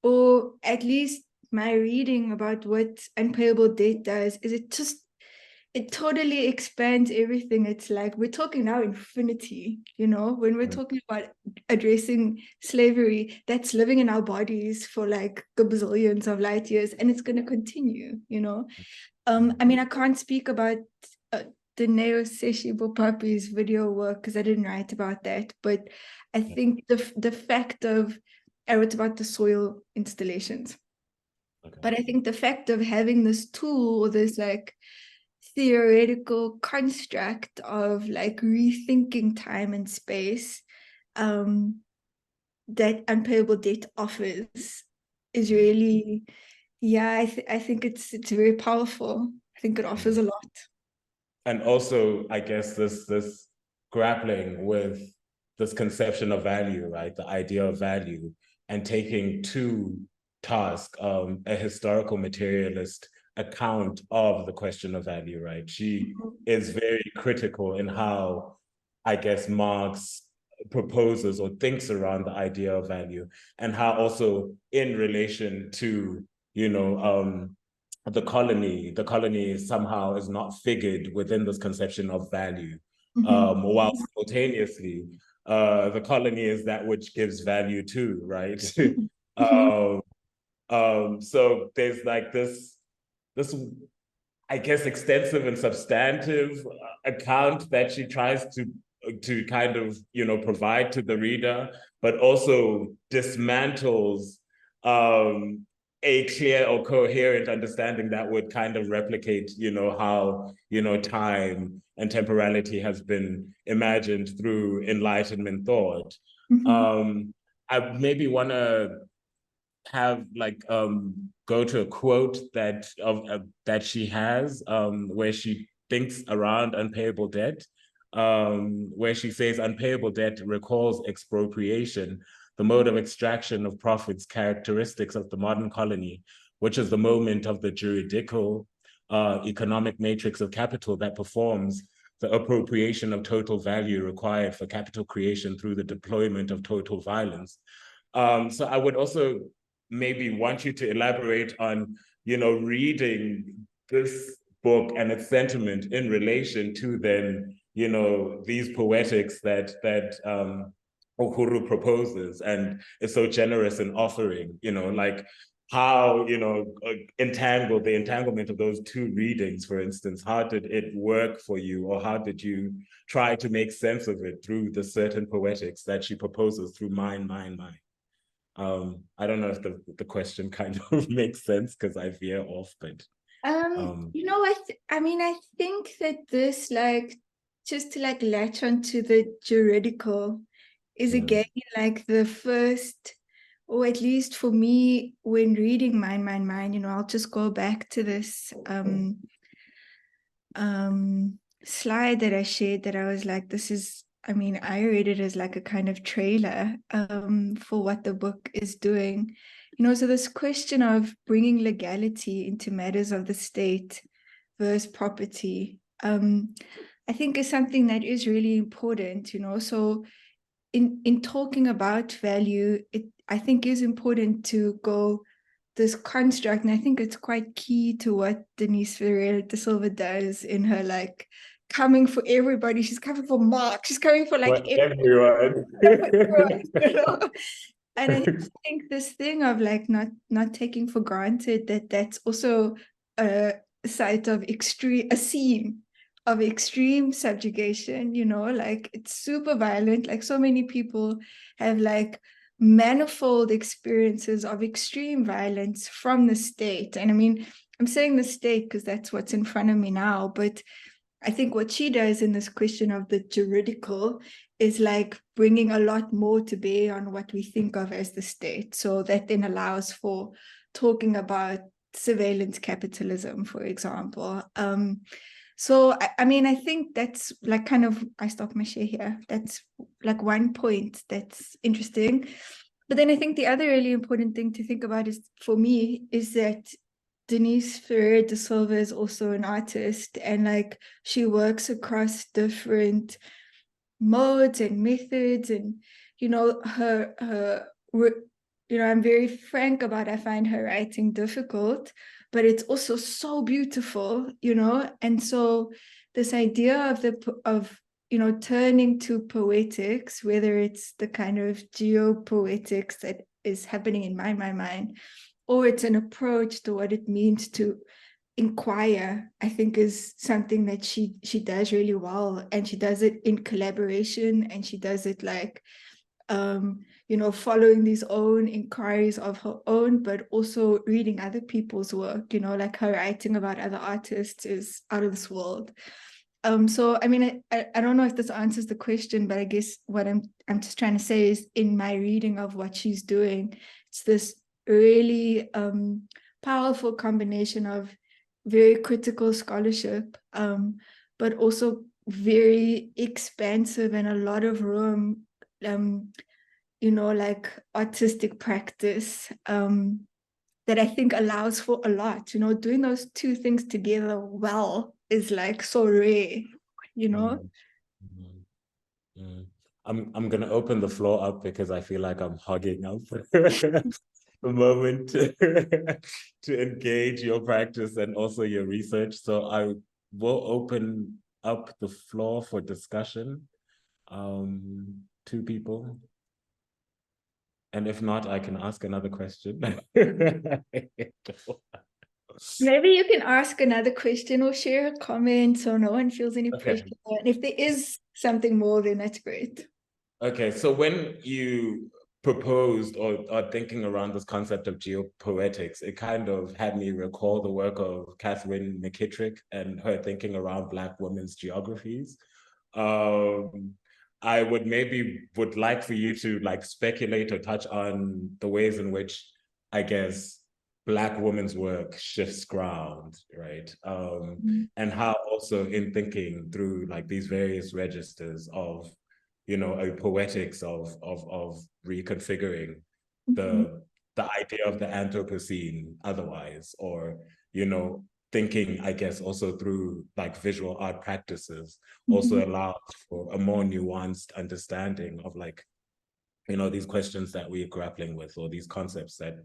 or at least my reading about what Unpayable Debt does, is it totally expands everything. It's like we're talking now infinity, when we're talking about addressing slavery, that's living in our bodies for like gazillions of light years, and it's going to continue, I mean, I can't speak about the Neo-Seshi Bopapi's video work because I didn't write about that, but I think the fact of, I wrote about the soil installations, but I think the fact of having this tool, this like theoretical construct of like rethinking time and space that Unpayable Debt offers is really, I think it's very powerful. I think it offers a lot. And also, I guess this grappling with this conception of value, right? The idea of value, and taking to task a historical materialist account of the question of value, right? She is very critical in how, I guess, Marx proposes or thinks around the idea of value, and how also in relation to, the colony somehow is not figured within this conception of value, while simultaneously the colony is that which gives value to, right? So there's like this I guess extensive and substantive account that she tries to kind of provide to the reader, but also dismantles a clear or coherent understanding that would kind of replicate, how, time and temporality has been imagined through Enlightenment thought. I maybe want to have like go to a quote that she has where she thinks around unpayable debt, where she says unpayable debt recalls expropriation, the mode of extraction of profits characteristics of the modern colony, which is the moment of the juridical economic matrix of capital that performs the appropriation of total value required for capital creation through the deployment of total violence. So I would also maybe want you to elaborate on, reading this book and its sentiment in relation to then, these poetics that Uhuru proposes and is so generous in offering, like how, entangle the entanglement of those two readings, for instance, how did it work for you, or how did you try to make sense of it through the certain poetics that she proposes through mine? I don't know if the question kind of makes sense because I veer off, but I think that this, like, just to like latch onto the juridical is again like the first, or at least for me when reading mine, I'll just go back to this slide that I shared that I was like, this is, I read it as like a kind of trailer for what the book is doing. So this question of bringing legality into matters of the state versus property, I think is something that is really important, So in talking about value, it I think is important to go this construct, and I think it's quite key to what Denise Ferreira de Silva does in her like coming for everybody. She's coming for Marx. She's coming for like everyone. And I think this thing of like not taking for granted that that's also a site of a scene of extreme subjugation, like it's super violent. Like so many people have like manifold experiences of extreme violence from the state. And I'm saying the state because that's what's in front of me now, but I think what she does in this question of the juridical is like bringing a lot more to bear on what we think of as the state. So that then allows for talking about surveillance capitalism, for example. So, I mean, I think that's like kind of, I stop my share here. That's like one point that's interesting. But then I think the other really important thing to think about is, for me, is that Denise Ferreira de Silva is also an artist, and like she works across different modes and methods, and I'm very frank about, I find her writing difficult, but it's also so beautiful, and so this idea of turning to poetics, whether it's the kind of geopoetics that is happening in my mind, or it's an approach to what it means to inquire, I think is something that she does really well, and she does it in collaboration, and she does it like following these own inquiries of her own, but also reading other people's work, like her writing about other artists is out of this world. So I mean, I don't know if this answers the question, but I guess what I'm just trying to say is, in my reading of what she's doing, it's this really powerful combination of very critical scholarship, but also very expansive and a lot of room, like artistic practice, that I think allows for a lot. Doing those two things together well is like so rare, I'm gonna open the floor up because I feel like I'm hogging up the moment to engage your practice and also your research. So I will open up the floor for discussion. Two people. And if not, I can ask another question. Maybe you can ask another question or share a comment so no one feels any pressure. And if there is something more, then that's great. Okay, so when you proposed or thinking around this concept of geopoetics, it kind of had me recall the work of Catherine McKittrick and her thinking around Black women's geographies. I would like for you to like speculate or touch on the ways in which, I guess, Black women's work shifts ground, right? And how also in thinking through like these various registers of, a poetics of reconfiguring the idea of the Anthropocene otherwise, or, thinking, I guess, also through like visual art practices also allows for a more nuanced understanding of like, these questions that we're grappling with, or these concepts that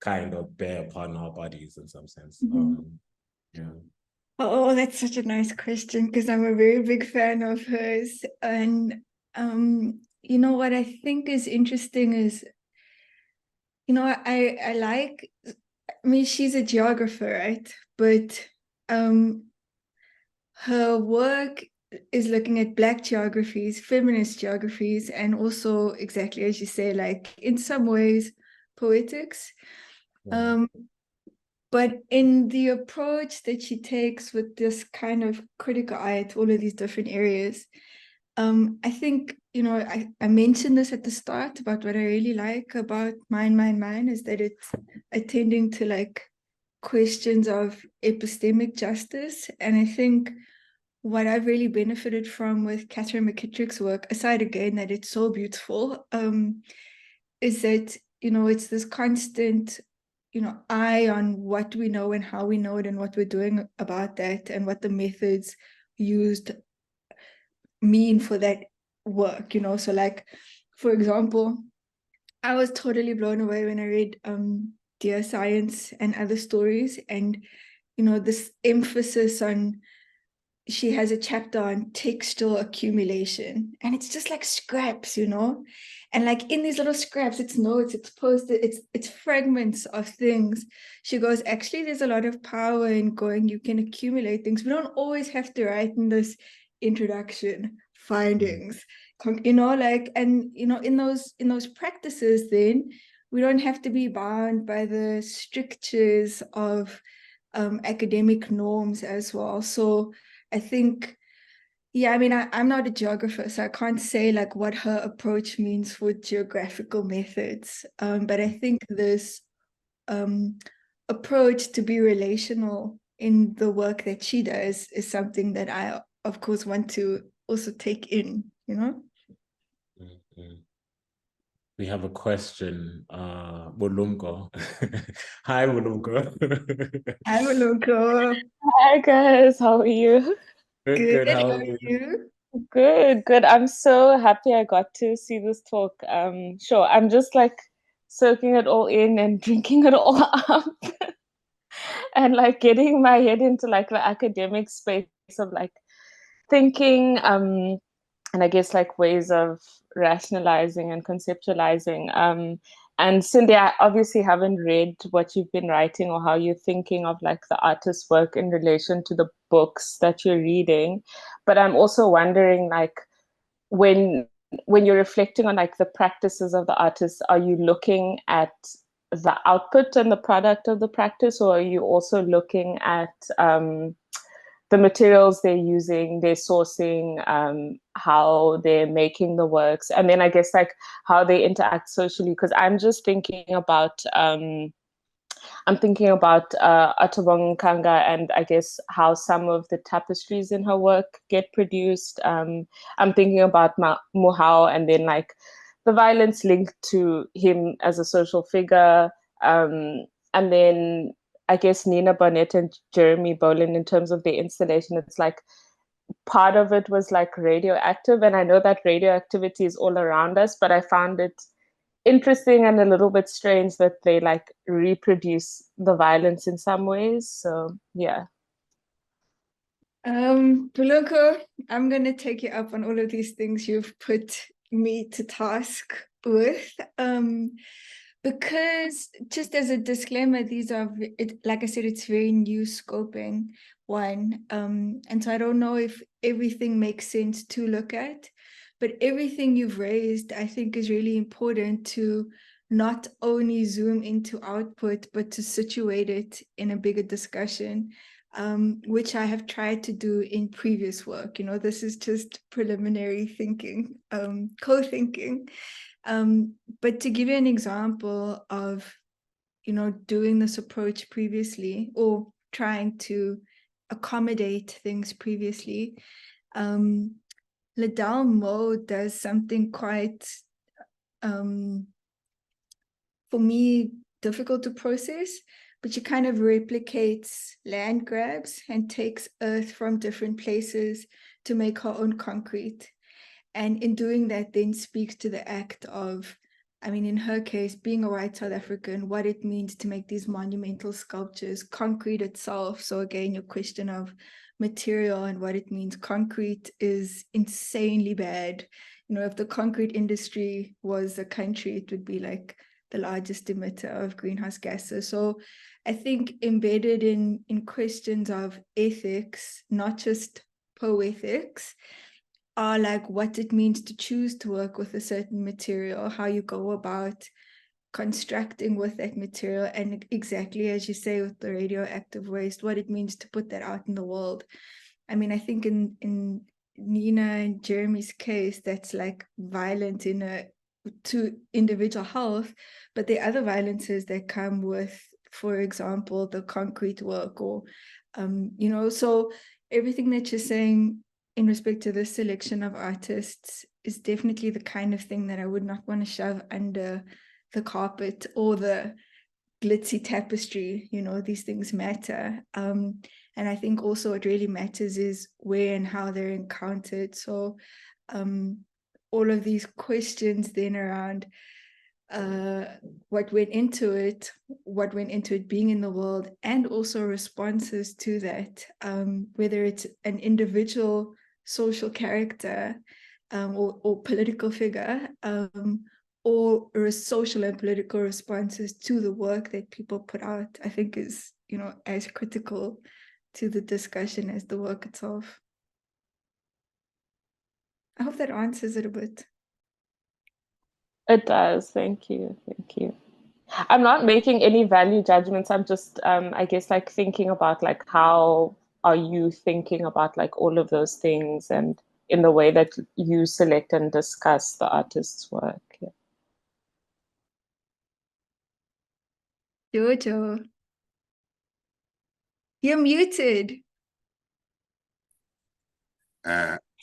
kind of bear upon our bodies in some sense. Yeah. Oh, that's such a nice question, because I'm a very big fan of hers. And what I think is interesting is, I mean, she's a geographer, right? But her work is looking at Black geographies, feminist geographies, and also, exactly as you say, like in some ways, poetics. But in the approach that she takes with this kind of critical eye to all of these different areas, I think, I mentioned this at the start about what I really like about mine is that it's attending to like questions of epistemic justice. And I think what I've really benefited from with Catherine McKittrick's work, aside again that it's so beautiful, is that, it's this constant, eye on what we know and how we know it and what we're doing about that and what the methods used mean for that work, So like, for example, I was totally blown away when I read Dear Science and Other Stories, and this emphasis on, she has a chapter on textual accumulation, and it's just like scraps, and like in these little scraps, it's notes, it's posted, it's fragments of things. She goes, actually, there's a lot of power in going, you can accumulate things. We don't always have to write in this introduction findings, like, and in those practices, then we don't have to be bound by the strictures of academic norms as well. So I think, yeah, I mean, I'm not a geographer, so I can't say like what her approach means for geographical methods. But I think this approach to be relational in the work that she does is something that I, of course, want to also take in, you know? Mm-hmm. We have a question, Bulunko. Hi, Bulunko. Hi, Maloko. Hi guys, how are you? Good, Good, good. How how are are you? you? Good, good. I'm so happy I got to see this talk. Sure, I'm just like soaking it all in and drinking it all up and like getting my head into like the academic space of like thinking, and I guess like ways of rationalizing and conceptualizing. And Cindy, I obviously haven't read what you've been writing or how you're thinking of like the artist's work in relation to the books that you're reading, but I'm also wondering like when when you're reflecting on like the practices of the artist, are you looking at the output and the product of the practice, or are you also looking at the materials they're using, their sourcing, how they're making the works, and then I guess like how they interact socially? Because I'm just thinking about Atobong Kanga, and I guess how some of the tapestries in her work get produced. I'm thinking about Muhao, and then like the violence linked to him as a social figure, and then I guess Nina Barnett and Jeremy Bolin in terms of their installation. It's like part of it was like radioactive, and I know that radioactivity is all around us, but I found it interesting and a little bit strange that they like reproduce the violence in some ways. So yeah. Buloko, I'm gonna take you up on all of these things you've put me to task with. Because just as a disclaimer, these are, like I said, it's very new scoping one. And so I don't know if everything makes sense to look at, but everything you've raised, I think, is really important to not only zoom into output, but to situate it in a bigger discussion, which I have tried to do in previous work. You know, this is just preliminary thinking, co-thinking. But to give you an example of, you know, doing this approach previously or trying to accommodate things previously, Liddell Moe does something quite, for me, difficult to process, but she kind of replicates land grabs and takes earth from different places to make her own concrete. And in doing that, then speaks to the act of, I mean, in her case, being a white South African, what it means to make these monumental sculptures, concrete itself. So again, your question of material and what it means. Concrete is insanely bad. You know, if the concrete industry was a country, it would be like the largest emitter of greenhouse gases. So I think embedded in questions of ethics, not just poetics, are like what it means to choose to work with a certain material, how you go about constructing with that material, and exactly as you say with the radioactive waste, what it means to put that out in the world. I mean, I think in Nina and Jeremy's case, that's like violent to individual health, but the other violences that come with, for example, the concrete work, or you know, so everything that you're saying in respect to this selection of artists is definitely the kind of thing that I would not want to shove under the carpet or the glitzy tapestry. You know, these things matter. And I think also what really matters is where and how they're encountered. So all of these questions then around what went into it being in the world, and also responses to that, whether it's an individual social character or political figure, or social and political responses to the work that people put out, I think is, you know, as critical to the discussion as the work itself. I hope that answers it a bit. It does. Thank you. Thank you. I'm not making any value judgments. I'm just, I guess, like thinking about like how are you thinking about like all of those things and in the way that you select and discuss the artist's work? Yeah. Jojo, you're muted.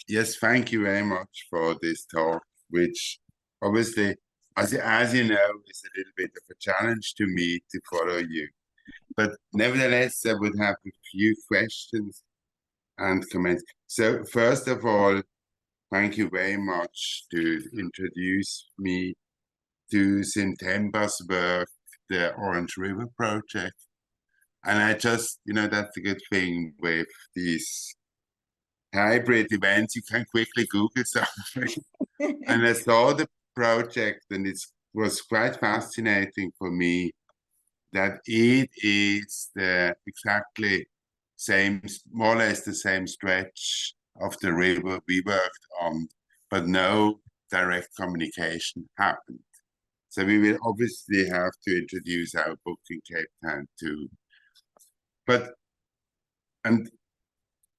Yes, thank you very much for this talk, which obviously, as you know, is a little bit of a challenge to me to follow you. But nevertheless, I would have a few questions and comments. So first of all, thank you very much to introduce me to September's work, the Orange River Project. And I just, that's a good thing with these hybrid events. You can quickly Google something. And I saw the project, and it was quite fascinating for me that it is the exactly same, more or less the same stretch of the river we worked on, but no direct communication happened. So we will obviously have to introduce our book in Cape Town too. And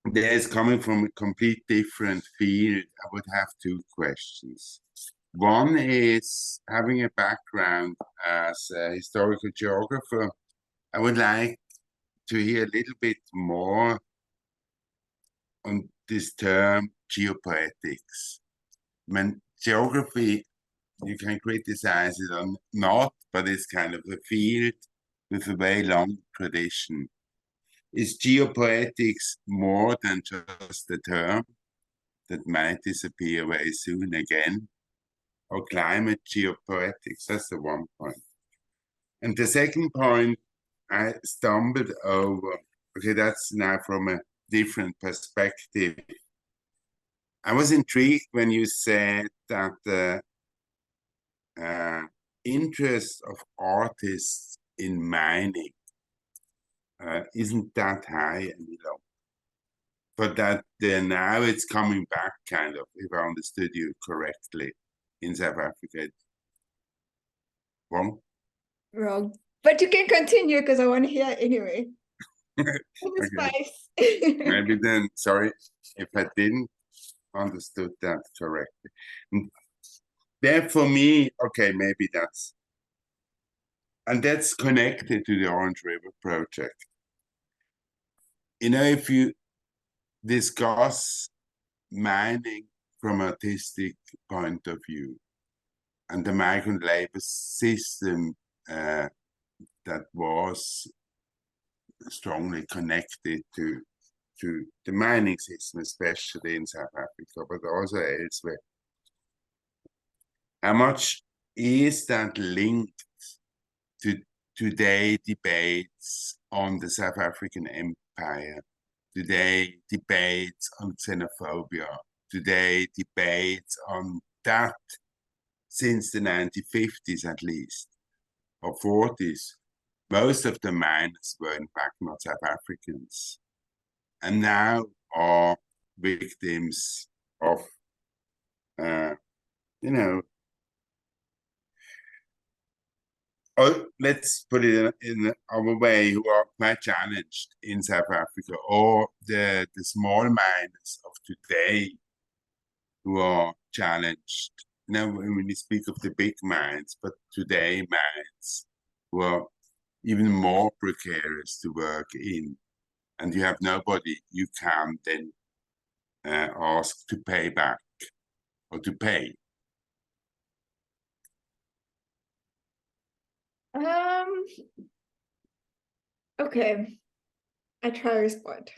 there's coming from a complete different field. I would have two questions. One is, having a background as a historical geographer, I would like to hear a little bit more on this term geopoetics. I mean, geography, you can criticize it or not, but it's kind of a field with a very long tradition. Is geopoetics more than just a term that might disappear very soon again? Or climate geopoetics? That's the one point. And the second point, I stumbled over, okay, that's now from a different perspective. I was intrigued when you said that the interest of artists in mining isn't that high any longer. But that now it's coming back, kind of, if I understood you correctly, in South Africa. Wrong? Wrong. But you can continue because I want to hear anyway. Okay. Spice. Maybe then, sorry if I didn't understood that correctly. There for me, okay, maybe that's, and that's connected to the Orange River Project. If you discuss mining from an artistic point of view and the migrant labor system that was strongly connected to the mining system, especially in South Africa, but also elsewhere. How much is that linked to today debates on the South African empire, today debates on xenophobia, today debates on that since the 1950s at least, or 40s, most of the miners were in fact not South Africans, and now are victims of, let's put it in our way, who are quite challenged in South Africa, or the small miners of today who are challenged. Now, when we speak of the big mines, but today mines who are even more precarious to work in, and you have nobody you can then ask to pay back or to pay. Okay, I try to respond.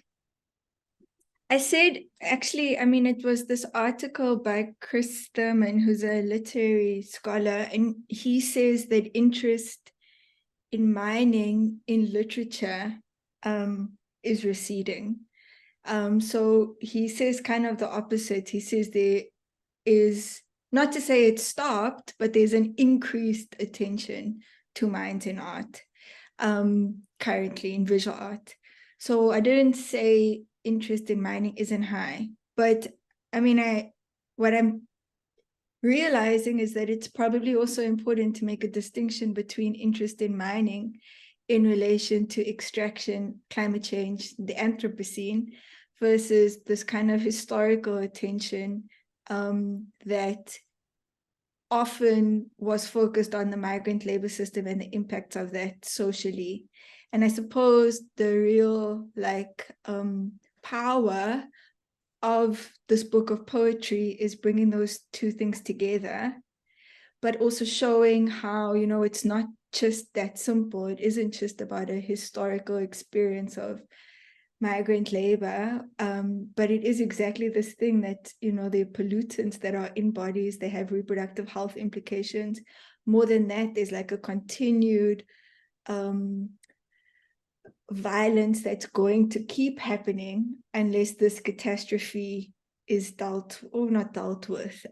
I said, actually, I mean, it was this article by Chris Thurman, who's a literary scholar, and he says that interest in mining in literature is receding. So he says kind of the opposite. He says there is, not to say it stopped, but there's an increased attention to mines in art currently in visual art. So I didn't say interest in mining isn't high, but I mean, what I'm realizing is that it's probably also important to make a distinction between interest in mining in relation to extraction, climate change, the Anthropocene, versus this kind of historical attention that often was focused on the migrant labor system and the impacts of that socially. And I suppose the real power of this book of poetry is bringing those two things together, but also showing how, it's not just that simple. It isn't just about a historical experience of migrant labor, but it is exactly this thing that, the pollutants that are in bodies, they have reproductive health implications. More than that, there's like a continued violence that's going to keep happening unless this catastrophe is dealt or not dealt with.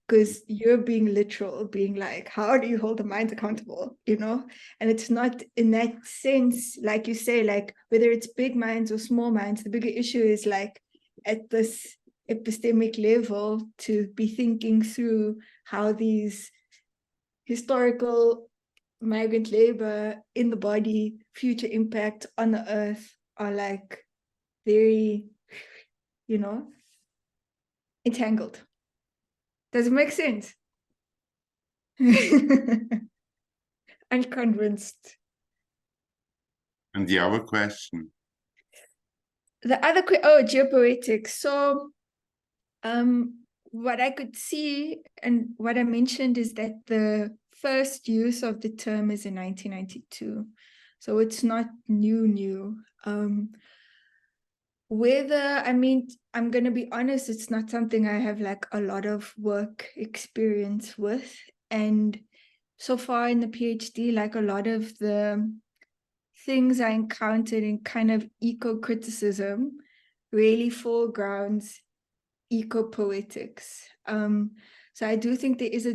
Because you're being literal, being like, how do you hold the mind accountable, And it's not in that sense, like you say, like whether it's big minds or small minds, the bigger issue is like at this epistemic level to be thinking through how these historical migrant labor in the body, future impact on the earth are like very, entangled. Does it make sense? Unconvinced. And the other question? The other geopoetics. So what I could see and what I mentioned is that the first use of the term is in 1992. So it's not new. I'm going to be honest, it's not something I have like a lot of work experience with. And so far in the PhD, like a lot of the things I encountered in kind of eco-criticism really foregrounds eco-poetics. So I do think there is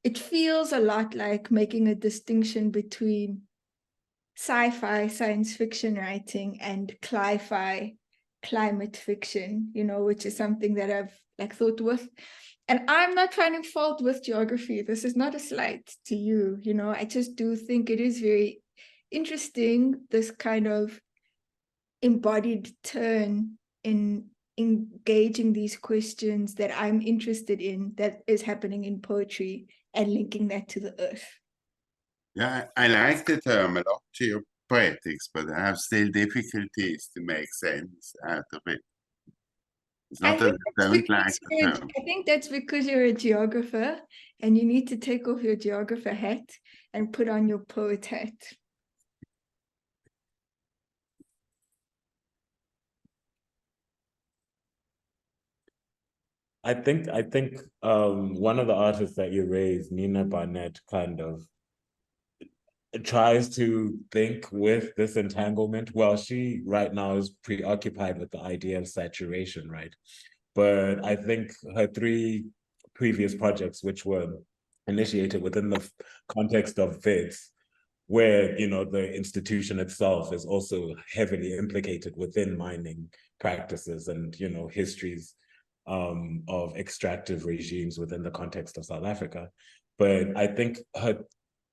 it feels a lot like making a distinction between sci-fi, science fiction writing and cli-fi, climate fiction, which is something that I've like thought with. And I'm not finding fault with geography. This is not a slight to you, I just do think it is very interesting, this kind of embodied turn in engaging these questions that I'm interested in that is happening in poetry and linking that to the earth. Yeah, I like the term a lot, geopoetics, but I have still difficulties to make sense out of it. It's not that I don't like the term. I think that's because you're a geographer and you need to take off your geographer hat and put on your poet hat. I think one of the artists that you raised, Nina Barnett, kind of tries to think with this entanglement. Well, she right now is preoccupied with the idea of saturation, right? But I think her three previous projects, which were initiated within the context of VIDS, where, the institution itself is also heavily implicated within mining practices and, histories of extractive regimes within the context of South Africa. But I think her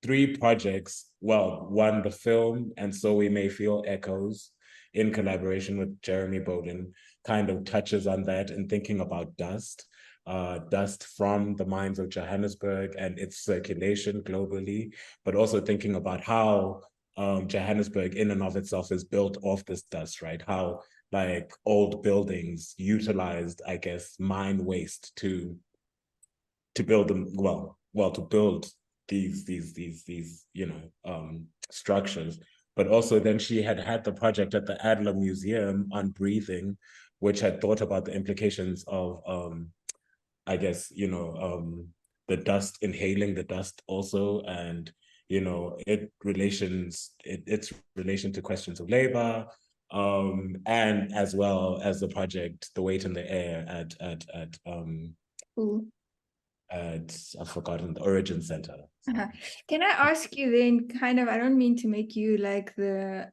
three projects, well, one, the film, And So We May Feel Echoes, in collaboration with Jeremy Bowden, kind of touches on that and thinking about dust from the mines of Johannesburg and its circulation globally, but also thinking about how Johannesburg in and of itself is built off this dust, right? How like old buildings utilized, I guess, mine waste to build them, to build these structures. But also then she had the project at the Adler Museum on breathing, which had thought about the implications of I guess, the dust, inhaling the dust also, and its relation to questions of labor, and as well as the project The Weight in the Air I've forgotten, the Origin Center. Can I ask you then, kind of, I don't mean to make you like the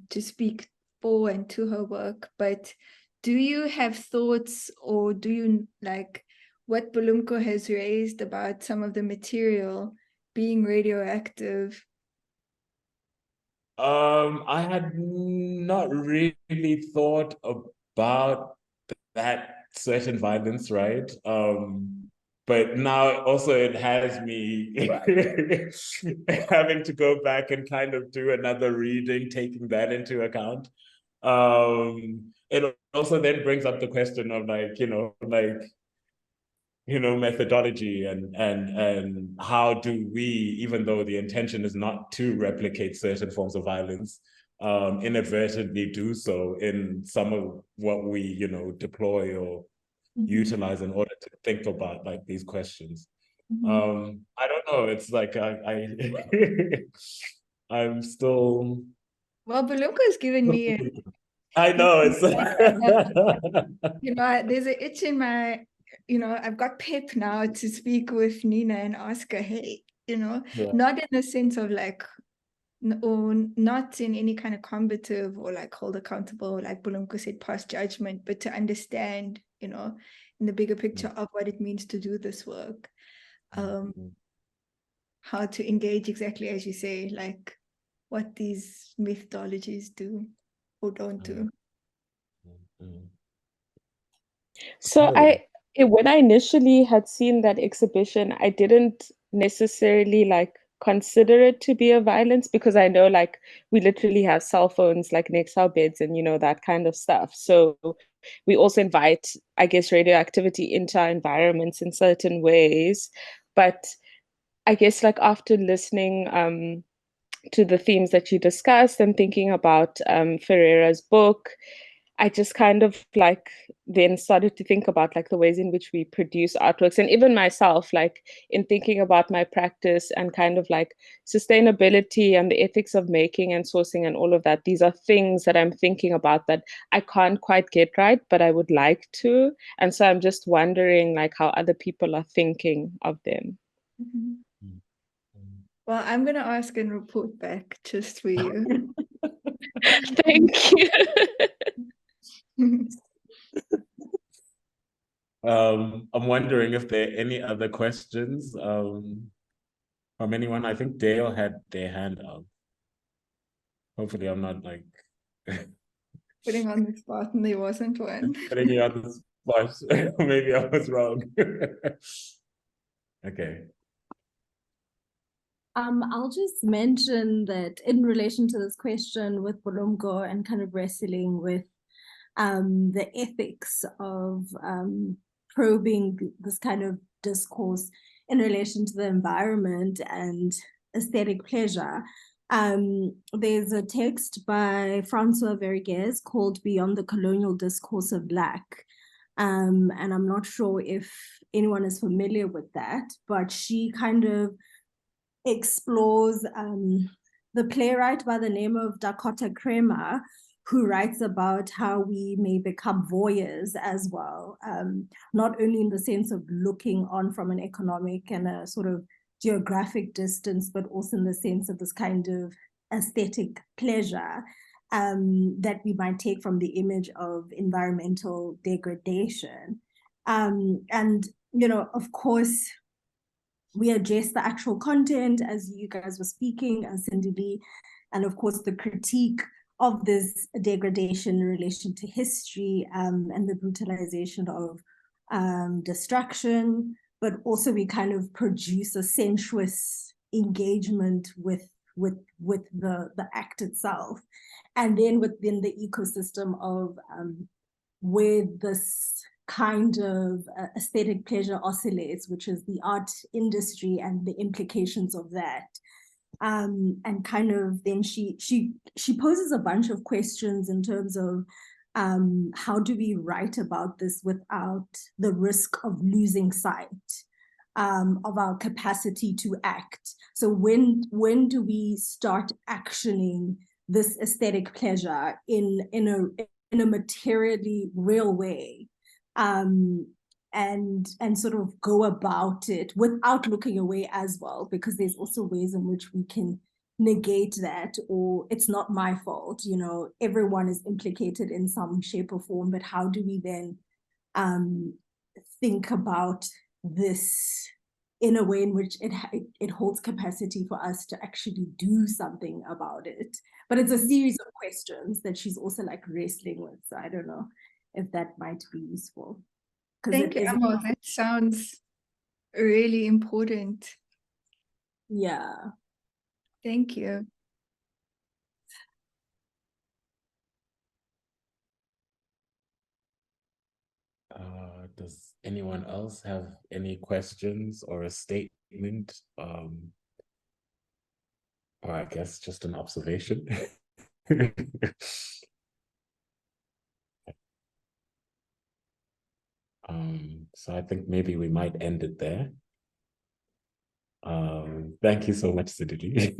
to speak for and to her work, but do you have thoughts, or do you like what Bulumko has raised about some of the material being radioactive I had not really thought about that certain violence, right? But now also it has me having to go back and kind of do another reading, taking that into account. It also then brings up the question of methodology and how do we, even though the intention is not to replicate certain forms of violence, inadvertently do so in some of what we, deploy or utilize in order to think about like these questions. I don't know. It's like I'm still. Well, Bulumko has given me I know it's. There's an itch in my, I've got pep now to speak with Nina and ask her, hey, Yeah. not in the sense of like, or not in any kind of combative or like hold accountable, like Bulumko said, pass judgment, but to understand, in the bigger picture of what it means to do this work. How to engage exactly as you say, like what these methodologies do or don't do. So when I initially had seen that exhibition, I didn't necessarily like consider it to be a violence, because I know like we literally have cell phones like next to our beds and that kind of stuff. So we also invite, I guess, radioactivity into our environments in certain ways. But I guess like after listening to the themes that you discussed and thinking about Ferreira's book, I just kind of like then started to think about like the ways in which we produce artworks, and even myself, like in thinking about my practice and kind of like sustainability and the ethics of making and sourcing and all of that. These are things that I'm thinking about that I can't quite get right, but I would like to. And so I'm just wondering like how other people are thinking of them. Well, I'm going to ask and report back just for you. Thank you. I'm wondering if there are any other questions from anyone. I think Dale had their hand up. Hopefully I'm not like putting on the spot and there wasn't one. putting you on the spot. Maybe I was wrong. Okay. I'll just mention that in relation to this question with Bulumko and kind of wrestling with the ethics of probing this kind of discourse in relation to the environment and aesthetic pleasure. There's a text by Francois Vergès called Beyond the Colonial Discourse of Black. And I'm not sure if anyone is familiar with that, but she kind of explores the playwright by the name of Dakota Kramer, who writes about how we may become voyeurs as well, not only in the sense of looking on from an economic and a sort of geographic distance, but also in the sense of this kind of aesthetic pleasure that we might take from the image of environmental degradation. And, of course, we address the actual content as you guys were speaking, as Sindi-Leigh, and of course the critique of this degradation in relation to history and the brutalization of destruction, but also we kind of produce a sensuous engagement with the act itself, and then within the ecosystem of where this kind of aesthetic pleasure oscillates, which is the art industry and the implications of that. And kind of then she poses a bunch of questions in terms of how do we write about this without the risk of losing sight of our capacity to act. So when do we start actioning this aesthetic pleasure in a materially real way? And sort of go about it without looking away as well, because there's also ways in which we can negate that, or it's not my fault, everyone is implicated in some shape or form, but how do we then think about this in a way in which it holds capacity for us to actually do something about it. But it's a series of questions that she's also like wrestling with. So I don't know if that might be useful. Thank you, Amo. That sounds really important. Yeah. Thank you. Does anyone else have any questions or a statement? Or I guess just an observation. So I think maybe we might end it there. Thank you so much, Sindi-Leigh.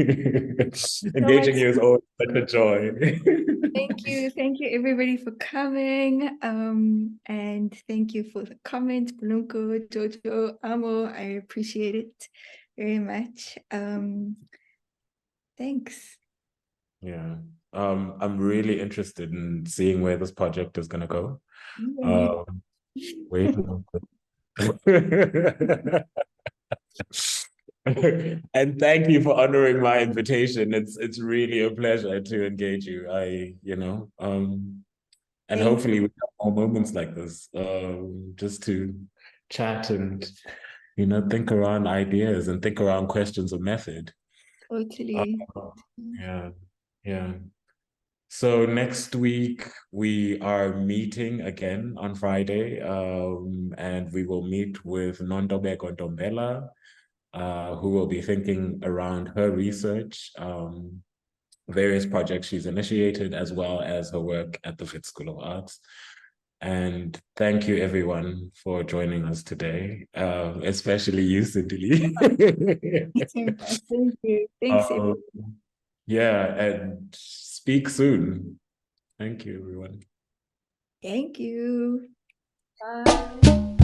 Engaging you is always such a joy. Thank you everybody for coming. And thank you for the comments, Bulunko, Jojo, Amo. I appreciate it very much. Thanks. Yeah. I'm really interested in seeing where this project is gonna go. Wait. And thank you for honoring my invitation. It's really a pleasure to engage you. And hopefully we have more moments like this, just to chat and think around ideas and think around questions of method. Totally. Yeah. So next week we are meeting again on Friday, and we will meet with Nondobeko Ndombela, who will be thinking around her research, various projects she's initiated, as well as her work at the Fit School of Arts. And thank you everyone for joining us today, especially you, Sindi-Leigh. Thank you. Thanks. Yeah, and speak soon. Thank you, everyone. Thank you. Bye.